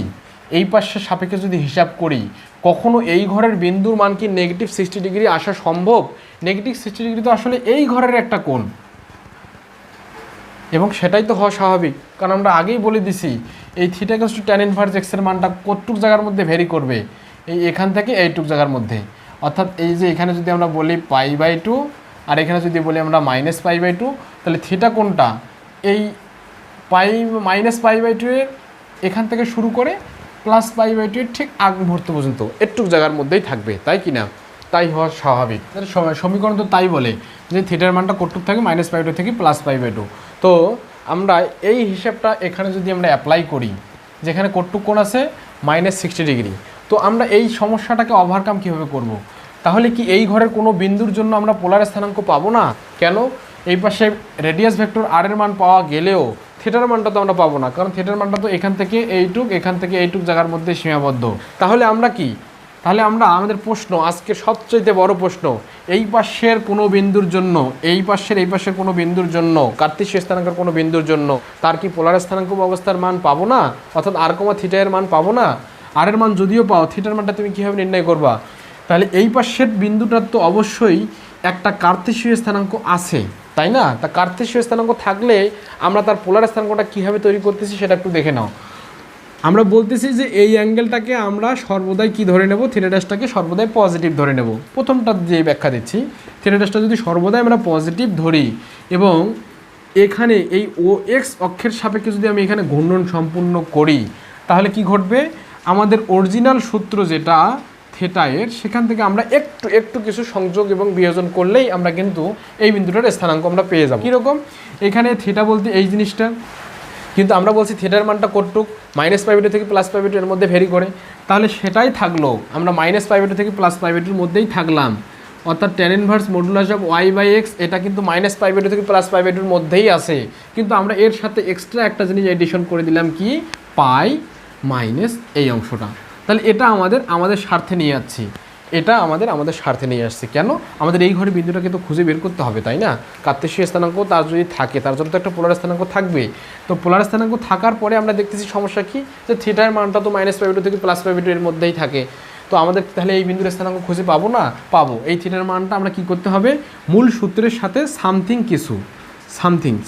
এই পাশের সাপেক্ষে যদি হিসাব করি, কখনো এই ঘরের বিন্দুর মান কি নেগেটিভ 60 ডিগ্রি আসা সম্ভব? নেগেটিভ 60 ডিগ্রি তো আসলে এই ঘরের একটা কোণ, এবং সেটাই তো হওয়া স্বাভাবিক, কারণ আমরা আগেই বলে দিছি এই theta equals to tan inverse x এর মানটা কতটুক জায়গার মধ্যে ভ্যারি করবে, এই এখান থেকে এইটুক জায়গার মধ্যে, অর্থাৎ এই যে এখানে যদি আমরা বলি π/2 আর এখানে যদি বলি আমরা মাইনাস π/2, তাহলে থিটা কোনটা, এই মাইনাস π/2 এর এখান থেকে শুরু করে প্লাস π/2 এর ঠিক আগ মুহূর্ত পর্যন্ত একটুক জায়গার মধ্যেই থাকবে, তাই কি না? তাই হওয়া স্বাভাবিক। সমীকরণ তো তাই বলে যে থিটার মানটা কতটুক থাকে মাইনাস π/2 থেকে প্লাস π/2। তো আমরা এই হিসাবটা এখানে যদি আমরা অ্যাপ্লাই করি, যেখানে কতটুক কোণ আছে -60 ডিগ্রি, তো আমরা এই সমস্যাটাকে ওভারকাম কীভাবে করব? তাহলে কি এই ঘরের কোনো বিন্দুর জন্য আমরা পোলার স্থানাঙ্ক পাবো না? কেন? এই পাশে রেডিয়াস ভেক্টর আর এর মান পাওয়া গেলেও থিটার মানটা তো আমরা পাবো না, কারণ থিটার মানটা তো এখান থেকে এইটুক জায়গার মধ্যে সীমাবদ্ধ। তাহলে আমরা কি, তাহলে আমরা আমাদের প্রশ্ন, আজকে সবচেয়ে বড় প্রশ্ন, এই পাশের কোনো বিন্দুর জন্য, এই পাশের কোনো বিন্দুর জন্য, কার্তেশীয় স্থানাঙ্কের কোনো বিন্দুর জন্য তার কি পোলার স্থানাঙ্ক অবস্থার মান পাবো না? অর্থাৎ আর কমা থিটা এর মান পাবো না? আর এর মান যদিও পাও, থিটার মানটা তুমি কীভাবে নির্ণয় করবা? তাহলে এই পাশের বিন্দুটার তো অবশ্যই একটা কার্তেশীয় স্থানাঙ্ক আছে, তাই না? তা কার্তেশীয় স্থানাঙ্ক থাকলে আমরা তার পোলার স্থানাঙ্কটা কীভাবে তৈরি করতেছি সেটা একটু দেখে নাও। আমরা বলতেছি যে এই অ্যাঙ্গেলটাকে আমরা সর্বদাই কি ধরে নেব, থিটা ড্যাশটাকে সর্বদাই পজিটিভ ধরে নেব। প্রথমটা যে ব্যাখ্যা দিচ্ছি, থিটা ড্যাশটা যদি সর্বদাই আমরা পজিটিভ ধরি এবং এখানে এই ও এক্স অক্ষের সাপেক্ষে যদি আমি এখানে ঘূর্ণন সম্পূর্ণ করি তাহলে কি ঘটবে, আমাদের অরিজিনাল সূত্র যেটা থিটা এর, সেখান থেকে আমরা একটু একটু কিছু সংযোগ এবং বিয়োজন করলেই আমরা কিন্তু এই বিন্দুটার স্থানাঙ্ক আমরা পেয়ে যাব। কীরকম, এখানে থিটা বলতে এই জিনিসটা, কিন্তু আমরা বলছি থিটার মানটা কতটুক, -π/2 থেকে +π/2 এর মধ্যে ভেরি করে, তাহলে সেটাই থাকলো, আমরা -π/2 থেকে +π/2 এর মধ্যেই থাকলাম, অর্থাৎ tan inverse modulus of y/x এটা কিন্তু -π/2 থেকে +π/2 এর মধ্যেই আছে, কিন্তু আমরা এর সাথে এক্সট্রা একটা জিনিস এডিশন করে দিলাম কি, পাই মাইনাস এই অংশটা। তাহলে এটা আমাদের স্বার্থে নিয়ে যাচ্ছি, এটা আমাদের স্বার্থে নিয়ে আসছে। কেন, আমাদের এই ঘরে বিন্দুটা কিন্তু খুঁজে বের করতে হবে, তাই না? কার্তেশীয় স্থানাঙ্ক তার যদি থাকে, তার জন্য তো একটা পোলার স্থানাঙ্ক থাকবে। তো পোলার স্থানাঙ্ক থাকার পরে আমরা দেখতেছি সমস্যা কি, যে থিটার মানটা তো -π/2 থেকে +π/2 এর মধ্যেই থাকে। তো আমাদের তাহলে এই বিন্দুর স্থানাঙ্ক খুঁজে পাবো না, পাবো। এই থিটার মানটা আমরা কি করতে হবে, মূল সূত্রের সাথে সামথিং কিছু,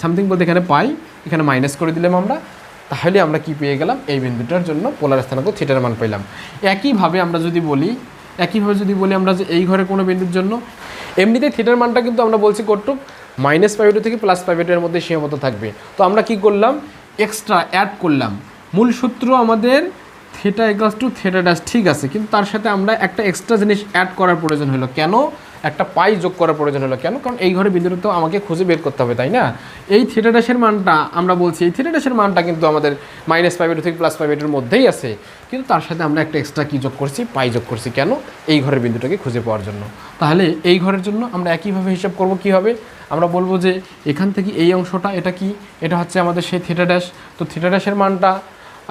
সামথিং বলতে এখানে পাই, এখানে মাইনাস করে দিলাম আমরা, তাহলে আমরা কি পেয়ে গেলাম, এই বিন্দুটার জন্য পোলার স্থানাঙ্ক থিটার মান পেলাম। একইভাবে যদি বলি আমরা যে এই ঘরে কোনো বিন্দুর জন্য এমনিতে থিটার মানটা কিন্তু আমরা বলছি কতটুক, -π/2 থেকে +π/2 এর মধ্যে সীমাবদ্ধ থাকবে। তো আমরা কি করলাম, এক্সট্রা অ্যাড করলাম, মূল সূত্র আমাদের theta equals to theta dash, ঠিক আছে, কিন্তু তার সাথে আমরা একটা এক্সট্রা জিনিস অ্যাড করার প্রয়োজন হলো। কেন, একটা পাই যোগ করার প্রয়োজন হলো। কেন, কারণ এই ঘরে বিন্দুটা তো আমাকে খুঁজে বের করতে হবে, তাই না? এই থিটা ড্যাশের মানটা আমরা বলছি, এই থিটা ড্যাশের মানটা কিন্তু আমাদের -π/2 থেকে +π/2 এর মধ্যেই আছে, কিন্তু তার সাথে আমরা একটা এক্সট্রা কি যোগ করছি, পাই যোগ করছি। কেন, এই ঘরের বিন্দুটাকে খুঁজে পাওয়ার জন্য। তাহলে এই ঘরের জন্য আমরা একইভাবে হিসাব করব, কি হবে, আমরা বলবো যে এখান থেকে এই অংশটা এটা কি, এটা হচ্ছে আমাদের সেই থিটা ড্যাশ। তো থিটা ড্যাশের মানটা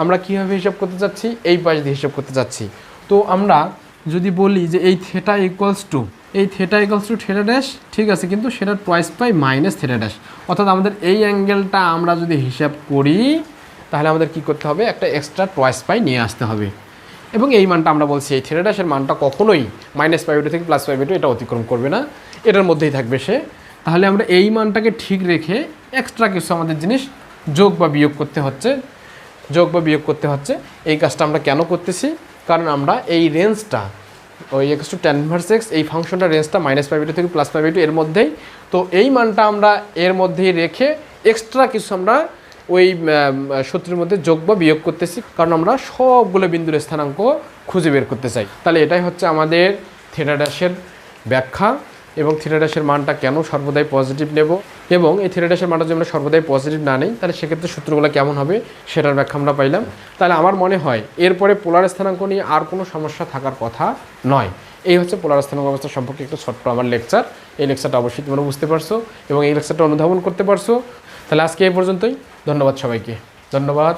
আমরা কীভাবে হিসাব করতে চাচ্ছি, এই পাশ দিয়ে হিসাব করতে চাচ্ছি। তো আমরা যদি বলি যে এই theta equals to theta dash, ঠিক আছে, কিন্তু সেটা টুয়াইস পাই মাইনাস থিটা ড্যাশ, অর্থাৎ আমাদের এই অ্যাঙ্গেলটা আমরা যদি হিসাব করি তাহলে আমাদের কি করতে হবে, একটা এক্সট্রা টুয়াইস পাই নিয়ে আসতে হবে। এবং এই মানটা আমরা বলছি, এই থিটা ড্যাশের মানটা কখনোই -π/2 থেকে +π/2 এটা অতিক্রম করবে না, এটার মধ্যেই থাকবে সে। তাহলে আমরা এই মানটাকে ঠিক রেখে এক্সট্রা কিছু আমাদের জিনিস যোগ বা বিয়োগ করতে হচ্ছে। এই কাজটা আমরা কেন করতেছি, কারণ আমরা এই রেঞ্জটা ওই tan ইনভার্স x, এই ফাংশনটার রেঞ্জটা -π/2 থেকে +π/2 এর মধ্যেই। তো এই মানটা আমরা এর মধ্যেই রেখে এক্সট্রা কিছু আমরা ওই সূত্রের মধ্যে যোগ বা বিয়োগ করতেছি, কারণ আমরা সবগুলো বিন্দুর স্থানাঙ্ক খুঁজে বের করতে চাই। তাহলে এটাই হচ্ছে আমাদের থিটা ড্যাশের ব্যাখ্যা, এবং থিটা ড্যাশের মানটা কেন সর্বদাই পজিটিভ নেব, এবং এই থিটা ড্যাশের মানটা যদি আমরা সর্বদাই পজিটিভ না নেই তাহলে সেক্ষেত্রে সূত্রগুলো কেমন হবে সেটার ব্যাখ্যা আমরা পাইলাম। তাহলে আমার মনে হয় এরপরে পোলার স্থানাঙ্ক নিয়ে আর কোনো সমস্যা থাকার কথা নয়। এই হচ্ছে পোলার স্থানাঙ্ক অবস্থা সম্পর্কে একটা ছোট্ট আমার লেকচার। এই লেকচারটা অবশ্যই তোমরা বুঝতে পারছো এবং এই লেকচারটা অনুধাবন করতে পারছো। তাহলে আজকে এই পর্যন্তই। ধন্যবাদ সবাইকে, ধন্যবাদ।